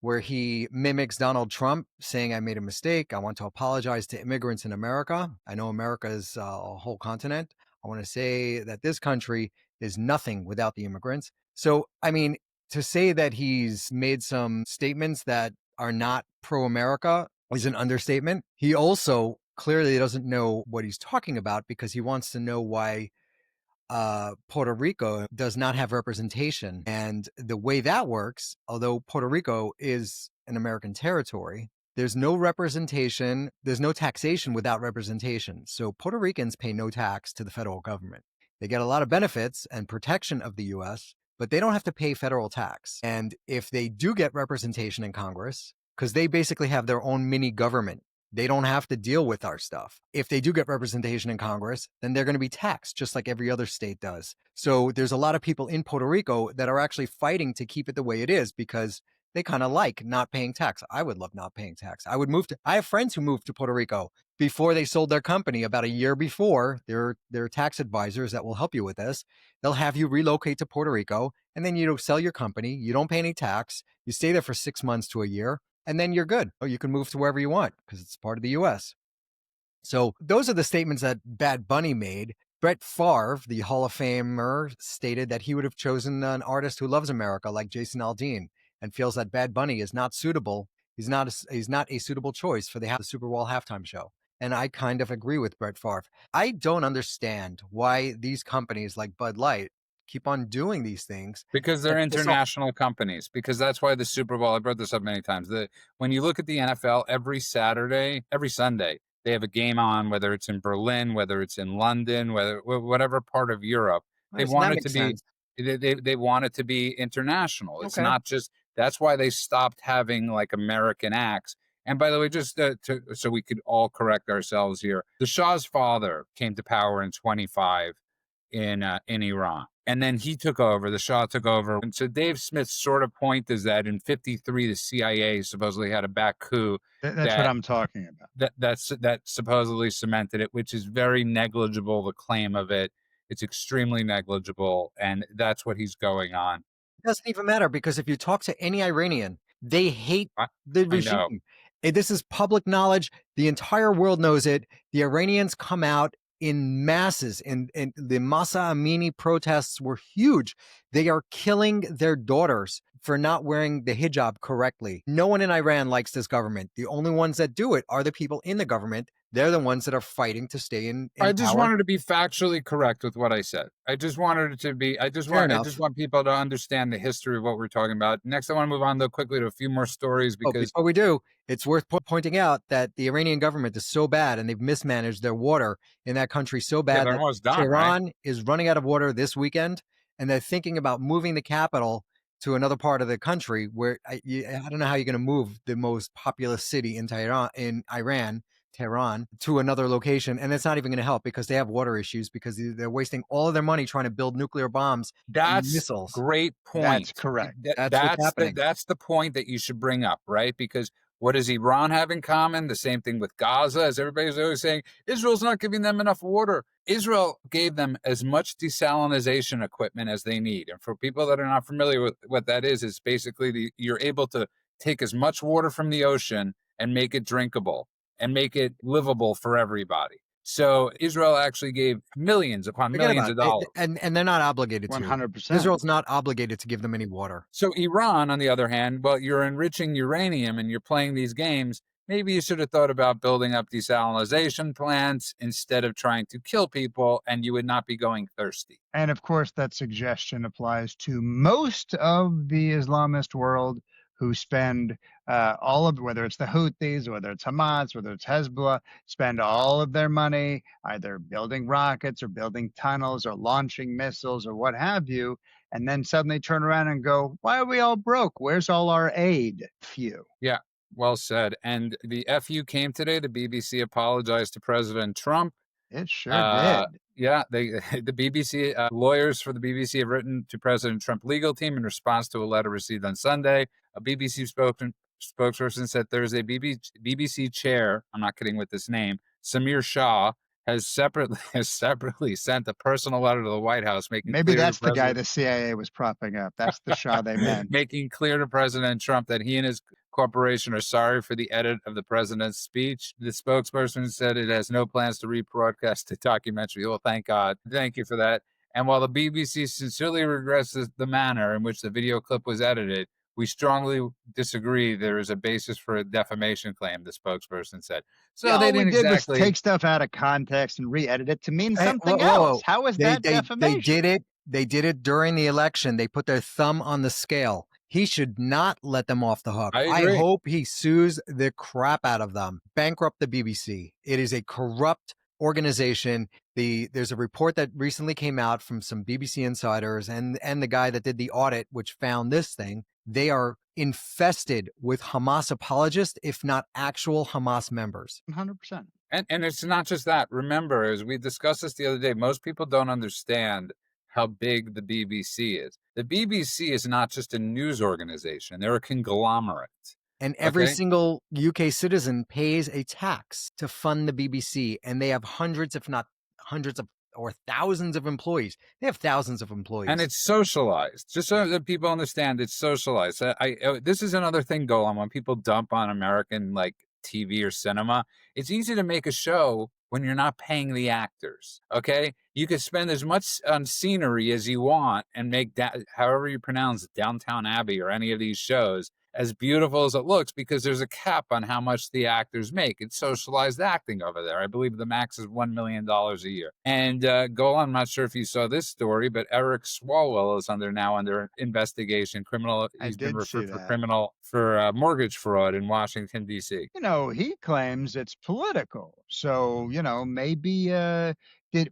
where he mimics Donald Trump saying, I made a mistake. I want to apologize to immigrants in America. I know America is a whole continent. I want to say that this country is nothing without the immigrants. So, I mean, to say that he's made some statements that are not pro-America is an understatement. He also clearly doesn't know what he's talking about because he wants to know why Puerto Rico does not have representation. And the way that works, although Puerto Rico is an American territory, there's no representation, there's no taxation without representation. So Puerto Ricans pay no tax to the federal government. They get a lot of benefits and protection of the U.S., but they don't have to pay federal tax. And if they do get representation in Congress, because they basically have their own mini government, they don't have to deal with our stuff. If they do get representation in Congress, then they're going to be taxed just like every other state does. So there's a lot of people in Puerto Rico that are actually fighting to keep it the way it is because they kind of like not paying tax. I would love not paying tax. I have friends who moved to Puerto Rico before they sold their company about a year before. They're tax advisors that will help you with this. They'll have you relocate to Puerto Rico and then you sell your company. You don't pay any tax. You stay there for 6 months to a year. And then you're good. Or you can move to wherever you want because it's part of the U.S. So those are the statements that Bad Bunny made. Brett Favre, the Hall of Famer, stated that he would have chosen an artist who loves America like Jason Aldean and feels that Bad Bunny is not suitable. He's not a suitable choice for the Super Bowl halftime show. And I kind of agree with Brett Favre. I don't understand why these companies like Bud Light keep on doing these things because they're that piss off. international companies. Because that's why the Super Bowl, I brought this up many times. When you look at the NFL, every Sunday, they have a game on, whether it's in Berlin, whether it's in London, whatever part of Europe. They Right, so want that it to makes be sense. they want it to be international. It's Okay. not just that's why they stopped having like American acts. And by the way, just so we could all correct ourselves here, the Shah's father came to power in 25 in Iran. And then he took over, the Shah took over. And so Dave Smith's sort of point is that in 53, the CIA supposedly had a back coup That's what that I'm talking about. that supposedly cemented it, which is very negligible, the claim of it. It's extremely negligible. And that's what he's going on. It doesn't even matter because if you talk to any Iranian, they hate I, the I know. regime. This is public knowledge. The entire world knows it. The Iranians come out in masses, and the Masa Amini protests were huge. They are killing their daughters for not wearing the hijab correctly. No one in Iran likes this government. The only ones that do it are the people in the government. They're the ones that are fighting to stay in I just power. wanted to be factually correct with what I said. I just wanted it to be. I just want people to understand the history of what we're talking about. Next, I want to move on though quickly to a few more stories because before we do, it's worth pointing out that the Iranian government is so bad and they've mismanaged their water in that country so bad they're that almost done, right? Tehran is running out of water this weekend, and they're thinking about moving the capital to another part of the country where I don't know how you're going to move the most populous city in Iran, Tehran, to another location, and it's not even going to help because they have water issues because they're wasting all of their money trying to build nuclear bombs and That's missiles. great point. That's correct. That's what's happening. That's the point that you should bring up, right? Because what does Iran have in common? The same thing with Gaza, as everybody's always saying, Israel's not giving them enough water. Israel gave them as much desalination equipment as they need. And for people that are not familiar with what that is basically you're able to take as much water from the ocean and make it drinkable and make it livable for everybody. So Israel actually gave millions upon millions of dollars. And they're not obligated to. 100%. Israel's not obligated to give them any water. So Iran, on the other hand, well, you're enriching uranium and you're playing these games. Maybe you should have thought about building up desalination plants instead of trying to kill people, and you would not be going thirsty. And of course, that suggestion applies to most of the Islamist world who spend all of, whether it's the Houthis, whether it's Hamas, whether it's Hezbollah, spend all of their money either building rockets or building tunnels or launching missiles or what have you, and then suddenly turn around and go, why are we all broke? Where's all our aid? Phew. Yeah, well said. And the FU came today. The BBC apologized to President Trump. It sure did. Yeah, the BBC lawyers for the BBC have written to President Trump legal team in response to a letter received on Sunday. A BBC spokesperson said Thursday BBC chair, I'm not kidding with this name, Samir Shah, has separately sent a personal letter to the White House making Maybe clear that's the guy the CIA was propping up. That's the Shah they meant. making clear to President Trump that he and his corporation are sorry for the edit of the president's speech. The spokesperson said it has no plans to rebroadcast the documentary. Well, thank God. Thank you for that. And while the BBC sincerely regrets the manner in which the video clip was edited, we strongly disagree there is a basis for a defamation claim, the spokesperson said. So all they we didn't did exactly was take stuff out of context and re-edit it to mean something else. How is that defamation? They did it during the election. They put their thumb on the scale. He should not let them off the hook. I hope he sues the crap out of them. Bankrupt the BBC. It is a corrupt organization. There's a report that recently came out from some BBC insiders and the guy that did the audit, which found this thing. They are infested with Hamas apologists, if not actual Hamas members. 100%. And it's not just that. Remember, as we discussed this the other day, most people don't understand how big the BBC is. The BBC is not just a news organization. They're a conglomerate. And every single UK citizen pays a tax to fund the BBC. And they have hundreds, if not hundreds of or thousands of employees. They have thousands of employees. And it's socialized. Just so that people understand, it's socialized. This is another thing, Golan, when people dump on American like TV or cinema, it's easy to make a show when you're not paying the actors. Okay, you could spend as much on scenery as you want and make that, however you pronounce Downtown Abbey or any of these shows, as beautiful as it looks, because there's a cap on how much the actors make. It's socialized acting over there. I believe the max is $1 million a year. And go on, I'm not sure if you saw this story, but Eric Swalwell is now under investigation. I He's been did see referred that. for mortgage fraud in Washington, D.C. He claims it's political. So, maybe did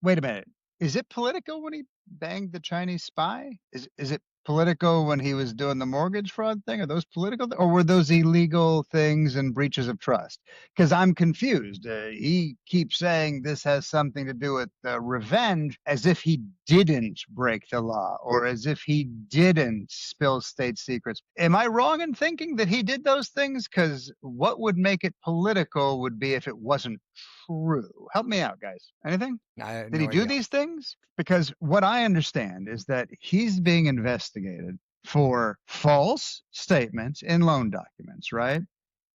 wait a minute. Is it political when he banged the Chinese spy? Is it political when he was doing the mortgage fraud thing? Are those political or were those illegal things and breaches of trust? Because I'm confused. He keeps saying this has something to do with revenge, as if he didn't break the law or as if he didn't spill state secrets. Am I wrong in thinking that he did those things? Because what would make it political would be if it wasn't true. Help me out, guys. Anything? I have Did he no do idea. these things? Because what I understand is that he's being investigated for false statements in loan documents, right?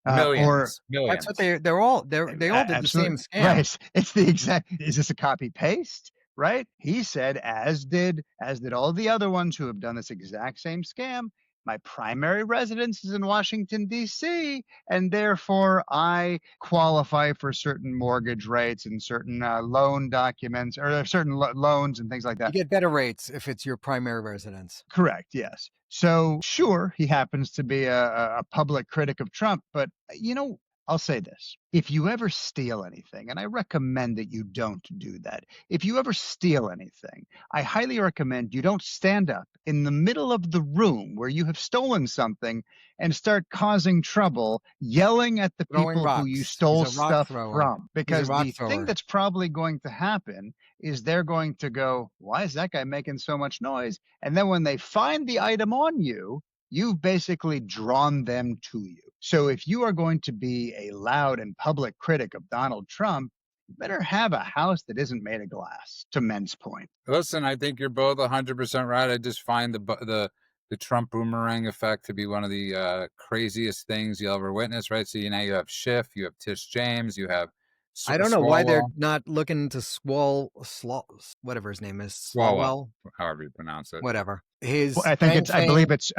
Or Millions. That's what they all did the absolutely same scam. right. It's the exact. Is this a copy paste? Right? He said, as did all the other ones who have done this exact same scam. My primary residence is in Washington, D.C., and therefore I qualify for certain mortgage rates and certain loan documents or certain loans and things like You that. get better rates if it's your primary residence. Correct. Yes. So sure, he happens to be a public critic of Trump, but I'll say this. If you ever steal anything, and I recommend that you don't do that. If you ever steal anything, I highly recommend you don't stand up in the middle of the room where you have stolen something and start causing trouble, yelling at the Throwing people who you rocks. stole He's a rock stuff thrower. from. Because rock the thing thrower. that's probably going to happen is they're going to go, why is that guy making so much noise? And then when they find the item on you, you've basically drawn them to you. So if you are going to be a loud and public critic of Donald Trump, you better have a house that isn't made of glass, to Men's point. Listen, I think you're both 100% right. I just find the Trump boomerang effect to be one of the craziest things you'll ever witness, right? So you have Schiff, you have Tish James, you have I don't know why they're Swalwell, not looking to whatever his name is, Swalwell, Swalwell, however you pronounce it. whatever. His Well, I believe it's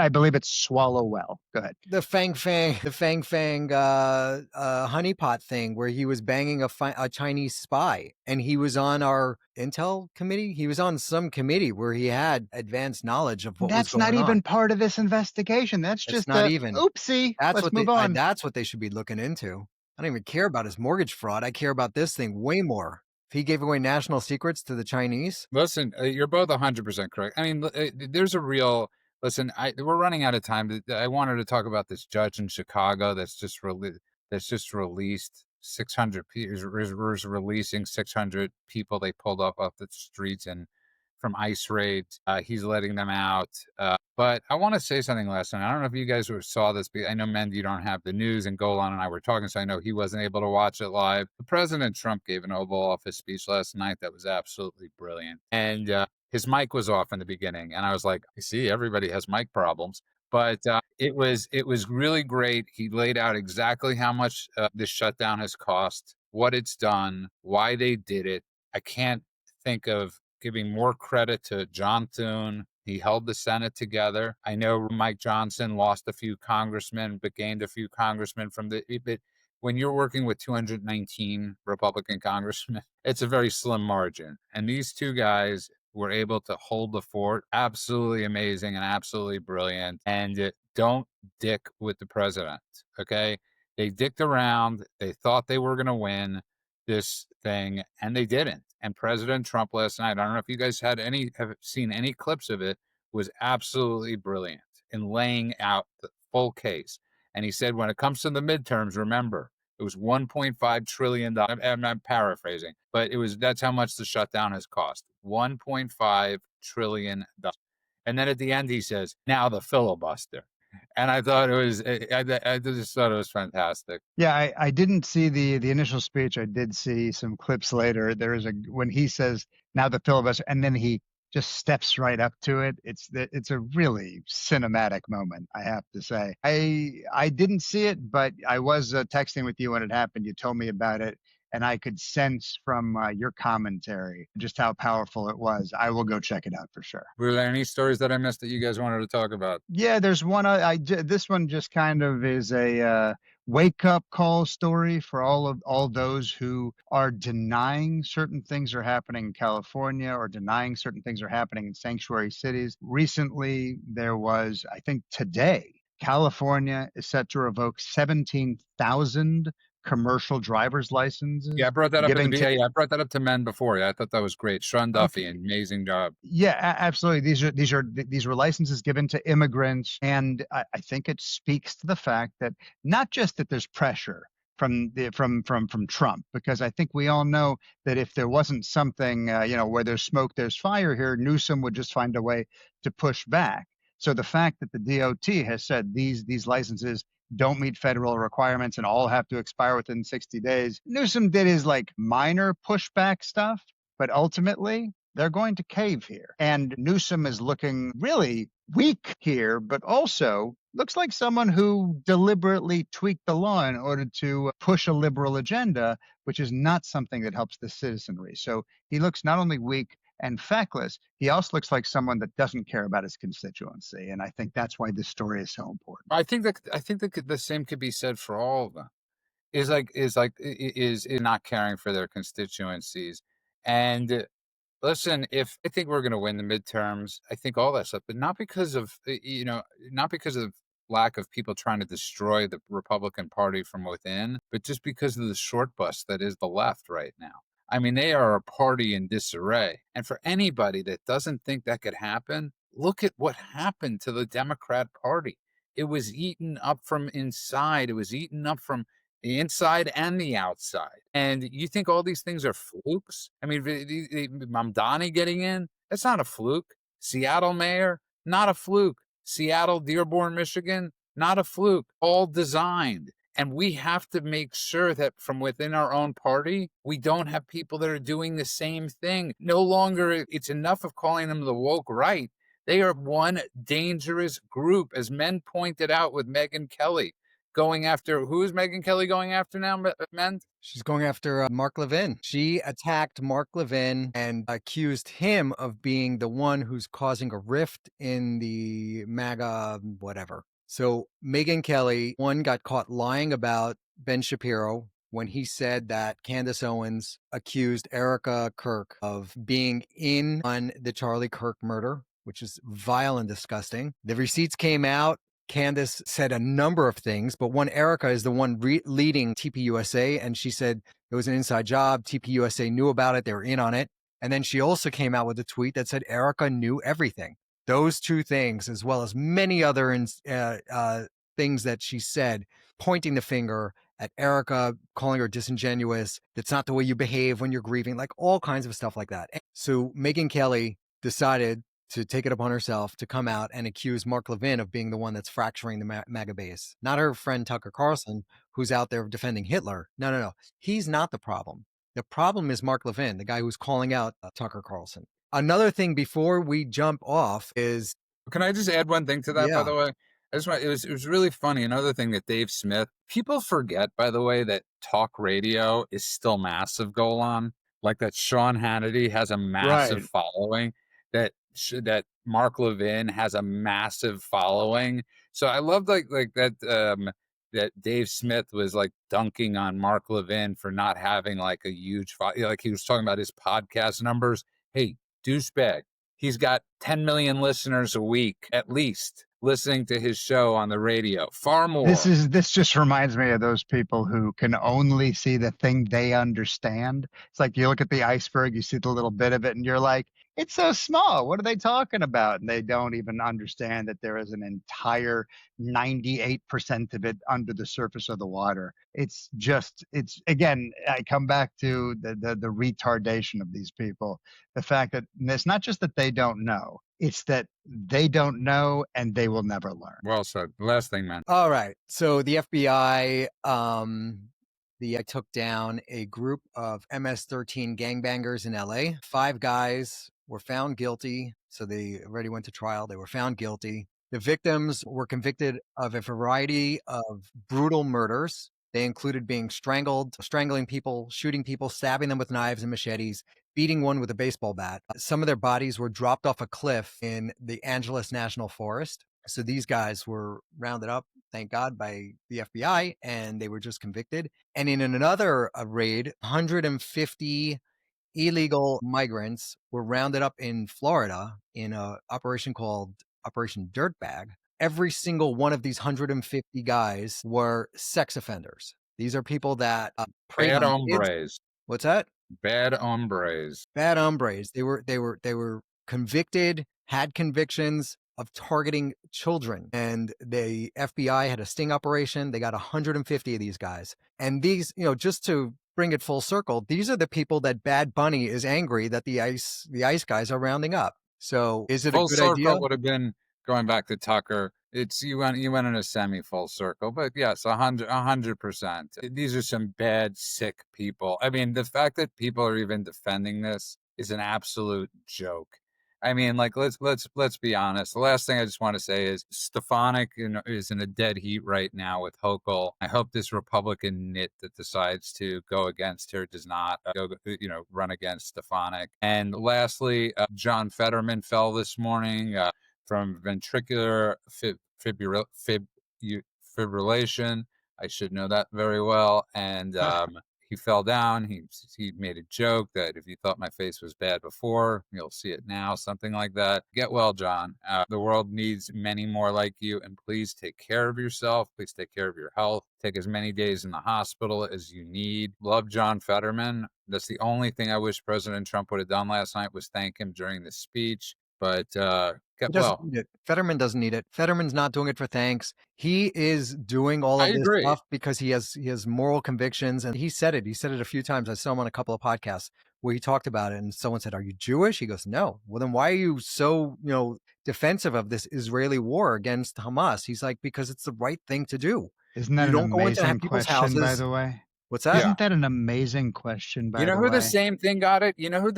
Swalwell. Go ahead. the Fang honeypot thing where he was banging a Chinese spy, and he was on our intel committee. He was on some committee where he had advanced knowledge of what was That's going on. not even part of this investigation. That's just not a even. oopsie. Let's move on. That's what they should be looking into. I don't even care about his mortgage fraud. I care about this thing way more. If he gave away national secrets to the Chinese. Listen, you're both 100% correct. I mean, there's a real listen. We're running out of time. I wanted to talk about this judge in Chicago that's just released 600 is releasing 600 people they pulled up off the streets and from ICE raids. He's letting them out. But I want to say something last night. I don't know if you guys saw this, but I know, Mendy, you don't have the news, and Golan and I were talking, so I know he wasn't able to watch it live. President Trump gave an Oval Office speech last night that was absolutely brilliant. And his mic was off in the beginning, and I was like, I see, everybody has mic problems. But it was really great. He laid out exactly how much this shutdown has cost, what it's done, why they did it. I can't think of giving more credit to John Thune. He held the Senate together. I know Mike Johnson lost a few congressmen, but gained a few congressmen but when you're working with 219 Republican congressmen, it's a very slim margin. And these two guys were able to hold the fort. Absolutely amazing and absolutely brilliant. And don't dick with the president, okay? They dicked around. They thought they were going to win this thing, and they didn't. And President Trump last night, I don't know if you guys have seen any clips of it, was absolutely brilliant in laying out the full case. And he said, when it comes to the midterms, remember, it was $1.5 trillion. I'm paraphrasing, but that's how much the shutdown has cost. $1.5 trillion. And then at the end, he says, now the filibuster. And I thought I just thought it was fantastic. Yeah, I didn't see the initial speech. I did see some clips later. There is when he says, now the filibuster, and then he just steps right up to it. It's a really cinematic moment, I have to say. I didn't see it, but I was texting with you when it happened. You told me about it. and I could sense from your commentary just how powerful it was. I will go check it out for sure. Were there any stories that I missed that you guys wanted to talk about? Yeah, there's one. This one just kind of is a wake up call story for all those who are denying certain things are happening in California or denying certain things are happening in sanctuary cities. Recently, there was, I think today, California is set to revoke 17,000 commercial driver's Yeah, I licenses, brought that up at the giving to BA. I brought that up to Men before. Yeah, I thought that was great. Sean Duffy, okay. amazing job. Yeah, absolutely. These were licenses given to immigrants, and I think it speaks to the fact that not just that there's pressure from Trump, because I think we all know that if there wasn't something, where there's smoke, there's fire here, Newsom would just find a way to push back. So the fact that the DOT has said these licenses don't meet federal requirements and all have to expire within 60 days, Newsom did his like minor pushback stuff, but ultimately they're going to cave here. And Newsom is looking really weak here, but also looks like someone who deliberately tweaked the law in order to push a liberal agenda, which is not something that helps the citizenry. So he looks not only weak and feckless, he also looks like someone that doesn't care about his constituency. And I think that's why this story is so important. I think that the same could be said for all of them. Is not caring for their constituencies. And listen, if I think we're going to win the midterms, I think all that stuff, but not because of not because of lack of people trying to destroy the Republican Party from within, but just because of the short bus that is the left right now. I mean, they are a party in disarray. And for anybody that doesn't think that could happen, look at what happened to the Democrat Party. It was eaten up from inside. It was eaten up from the inside and the outside. And you think all these things are flukes? I mean, Mamdani getting in, that's not a fluke. Seattle mayor, not a fluke. Seattle, Dearborn, Michigan, not a fluke. All designed. And we have to make sure that from within our own party, we don't have people that are doing the same thing. No longer, it's enough of calling them the woke right. They are one dangerous group, as Men pointed out with Megyn Kelly. Going after, who is Megyn Kelly going after now, Men? She's going after Mark Levin. She attacked Mark Levin and accused him of being the one who's causing a rift in the MAGA whatever. So Megyn Kelly, one, got caught lying about Ben Shapiro when he said that Candace Owens accused Erica Kirk of being in on the Charlie Kirk murder, which is vile and disgusting. The receipts came out. Candace said a number of things, but one, Erica is the one leading TPUSA, and she said it was an inside job. TPUSA knew about it. They were in on it. And then she also came out with a tweet that said Erica knew everything. Those two things, as well as many other things that she said, pointing the finger at Erica, calling her disingenuous. That's not the way you behave when you're grieving, like all kinds of stuff like that. So Megyn Kelly decided to take it upon herself to come out and accuse Mark Levin of being the one that's fracturing the MAGA base. Not her friend Tucker Carlson, who's out there defending Hitler. No. He's not the problem. The problem is Mark Levin, the guy who's calling out Tucker Carlson. Another thing before we jump off is... Can I just add one thing to that, by the way? It was really funny. Another thing that Dave Smith, people forget, by the way, that talk radio is still massive, Golan. Like that Sean Hannity has a massive following, that Mark Levin has a massive following. So I love like that that Dave Smith was like dunking on Mark Levin for not having like a huge like he was talking about his podcast numbers. Hey, douchebag, he's got 10 million listeners a week at least listening to his show on the radio. Far more. This just reminds me of those people who can only see the thing they understand. It's like you look at the iceberg, you see the little bit of it, and you're like, it's so small. What are they talking about? And they don't even understand that there is an entire 98% of it under the surface of the water. It's again, I come back to the retardation of these people. The fact that it's not just that they don't know, it's that they don't know and they will never learn. Well said. The last thing, man. All right. So the FBI took down a group of MS-13 gangbangers in LA. 5 guys were found guilty. So they already went to trial. They were found guilty. The victims were convicted of a variety of brutal murders. They included being strangled, strangling people, shooting people, stabbing them with knives and machetes, beating one with a baseball bat. Some of their bodies were dropped off a cliff in the Angeles National Forest. So these guys were rounded up, thank God, by the FBI, and they were just convicted. And in another raid, 150 illegal migrants were rounded up in Florida in an operation called Operation Dirtbag. Every single one of these 150 guys were sex offenders. These are people that preyed Bad on kids. hombres. What's that? Bad hombres. Bad hombres. They were convicted, had convictions of targeting children, and the FBI had a sting operation. They got 150 of these guys, and these, just to bring it full circle, these are the people that Bad Bunny is angry that the ICE guys are rounding up. So is it Full a good circle idea? would have been going back to Tucker. It's you went in a semi full circle, but yes, 100%. These are some bad, sick people. I mean, the fact that people are even defending this is an absolute joke. I mean, like let's be honest. The last thing I just want to say is Stefanik is in a dead heat right now with Hochul. I hope this Republican nit that decides to go against her does not run against Stefanik. And lastly, John Fetterman fell this morning from ventricular fibrillation. I should know that very well. And he fell down. He made a joke that if you thought my face was bad before, you'll see it now, something like that. Get well, John. The world needs many more like you, and please take care of yourself. Please take care of your health. Take as many days in the hospital as you need. Love John Fetterman. That's the only thing I wish President Trump would have done last night was thank him during the speech. But get well. Need it. Fetterman doesn't need it. Fetterman's not doing it for thanks. He is doing all of I this agree. stuff because he has moral convictions, and he said it. He said it a few times. I saw him on a couple of podcasts where he talked about it, and someone said, "Are you Jewish?" He goes, "No." Well, then why are you so defensive of this Israeli war against Hamas? He's like, because it's the right thing to do. Isn't that You an don't go into amazing people's question, by houses. the way? What's that? Isn't that an amazing question, by the way? You know who the same thing got it? You know who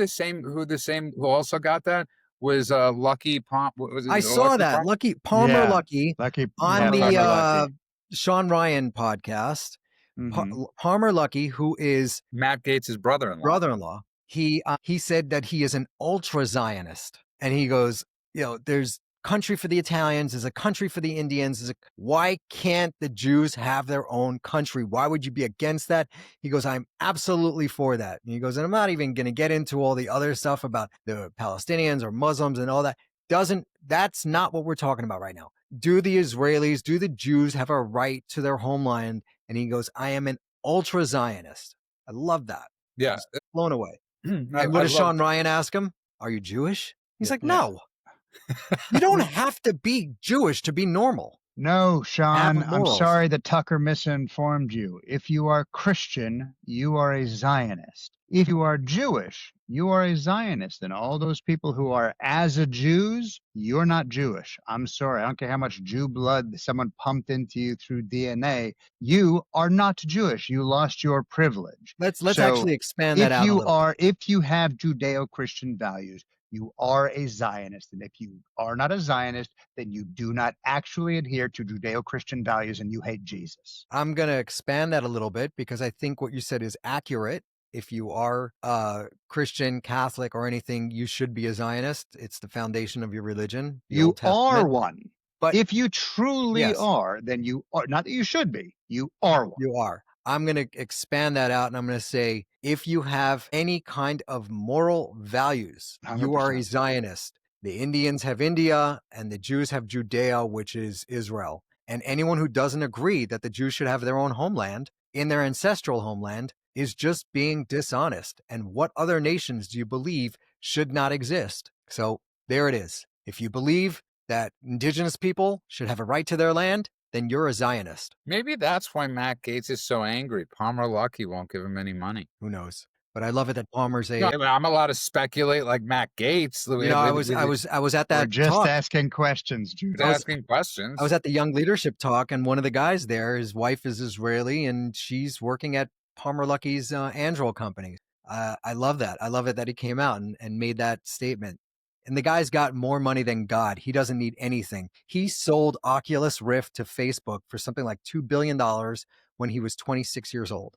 also got that? Was Lucky Palm? I saw that Palmer Yeah. Lucky Lucky on Palmer the Lucky. Sean Ryan podcast. Mhm. Palmer Lucky, who is Matt Gates' brother-in-law. He said that he is an ultra Zionist, and he goes, there's country for the Italians, there's a country for the Indians. Why can't the Jews have their own country? Why would you be against that? He goes, I'm absolutely for that. And he goes, and I'm not even going to get into all the other stuff about the Palestinians or Muslims and all that. That's not what we're talking about right now. Do the Israelis, do the Jews have a right to their homeland? And he goes, I am an ultra Zionist. I love that. Yeah. Blown away. And And what does Sean Ryan ask him? Are you Jewish? He's like, Yeah. no. You don't have to be Jewish to be normal. No, Sean, I'm morals. sorry that Tucker misinformed you. If you are Christian, you are a Zionist. If you are Jewish, you are a Zionist. And all those people who are as a Jews, you're not Jewish. I'm sorry. I don't care how much Jew blood someone pumped into you through DNA. You are not Jewish. You lost your privilege. Let's So actually expand that out a little. If you have Judeo-Christian values, you are a Zionist. And if you are not a Zionist, then you do not actually adhere to Judeo-Christian values and you hate Jesus. I'm going to expand that a little bit because I think what you said is accurate. If you are Christian, Catholic, or anything, you should be a Zionist. It's the foundation of your religion. You are one. But if you truly yes. are, then you are. Not that you should be. You are one. You are. I'm going to expand that out, and I'm going to say, if you have any kind of moral values, 100%. you are a Zionist. The Indians have India, and the Jews have Judea, which is Israel. And anyone who doesn't agree that the Jews should have their own homeland, in their ancestral homeland, is just being dishonest. And what other nations do you believe should not exist? So there it is. If you believe that indigenous people should have a right to their land, then you're a Zionist. Maybe that's why Matt Gates is so angry. Palmer Lucky won't give him any money. Who knows? But I love it that Palmer's a. No, I'm allowed to speculate like Matt Gates. I was at that. We're just talk. asking questions, Jude. Asking questions. I was at the Young Leadership talk, and one of the guys there, his wife is Israeli, and she's working at Palmer Lucky's Androl company. I love that. I love it that he came out and made that statement. And the guy's got more money than God. He doesn't need anything. He sold Oculus Rift to Facebook for something like $2 billion when he was 26 years old.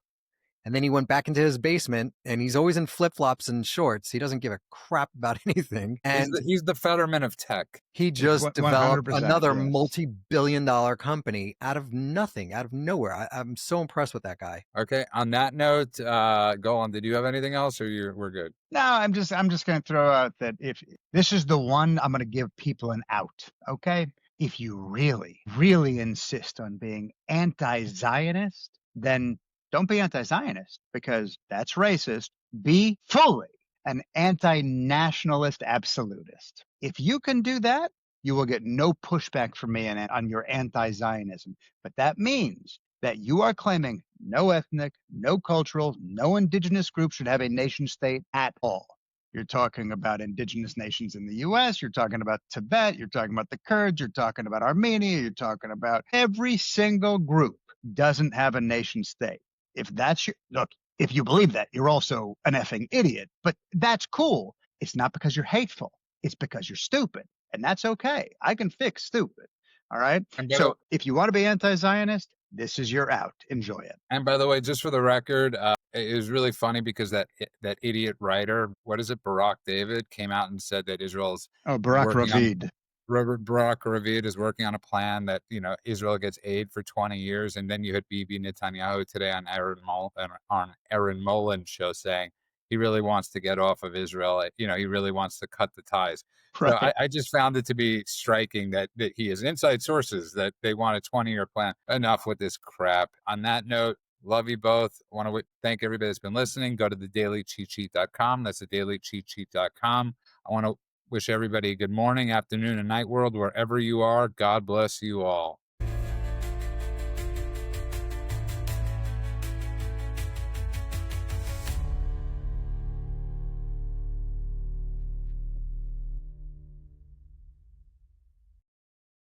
And then he went back into his basement, and he's always in flip-flops and shorts. He doesn't give a crap about anything. And He's the Fetterman of tech. he just developed 100%, another yes. multi-billion-dollar company out of nothing, out of nowhere. I'm so impressed with that guy. Okay. On that note, Golan, did you have anything else, or we're good? No, I'm just going to throw out that if this is the one, I'm going to give people an out. Okay. If you really, really insist on being anti-Zionist, then don't be anti-Zionist, because that's racist. Be fully an anti-nationalist absolutist. If you can do that, you will get no pushback from me on your anti-Zionism. But that means that you are claiming no ethnic, no cultural, no indigenous group should have a nation state at all. You're talking about indigenous nations in the U.S. You're talking about Tibet. You're talking about the Kurds. You're talking about Armenia. You're talking about every single group doesn't have a nation state. If that's your look, if you believe that, you're also an effing idiot. But that's cool. It's not because you're hateful. It's because you're stupid. And that's okay. I can fix stupid. All right. So if you want to be anti-Zionist, this is your out. Enjoy it. And by the way, just for the record, it was really funny because that idiot writer, what is it, Barack David, came out and said that Israel's Barack Ravid. Barack Ravid is working on a plan that, Israel gets aid for 20 years. And then you had Bibi Netanyahu today on Aaron Molin's show saying he really wants to get off of Israel. He really wants to cut the ties. Right. So I just found it to be striking that he has inside sources that they want a 20-year plan. Enough with this crap. On that note, love you both. I want to thank everybody that's been listening. Go to thedailycheatsheet.com. That's thedailycheatsheet.com. I want to wish everybody a good morning, afternoon, and night world, wherever you are. God bless you all.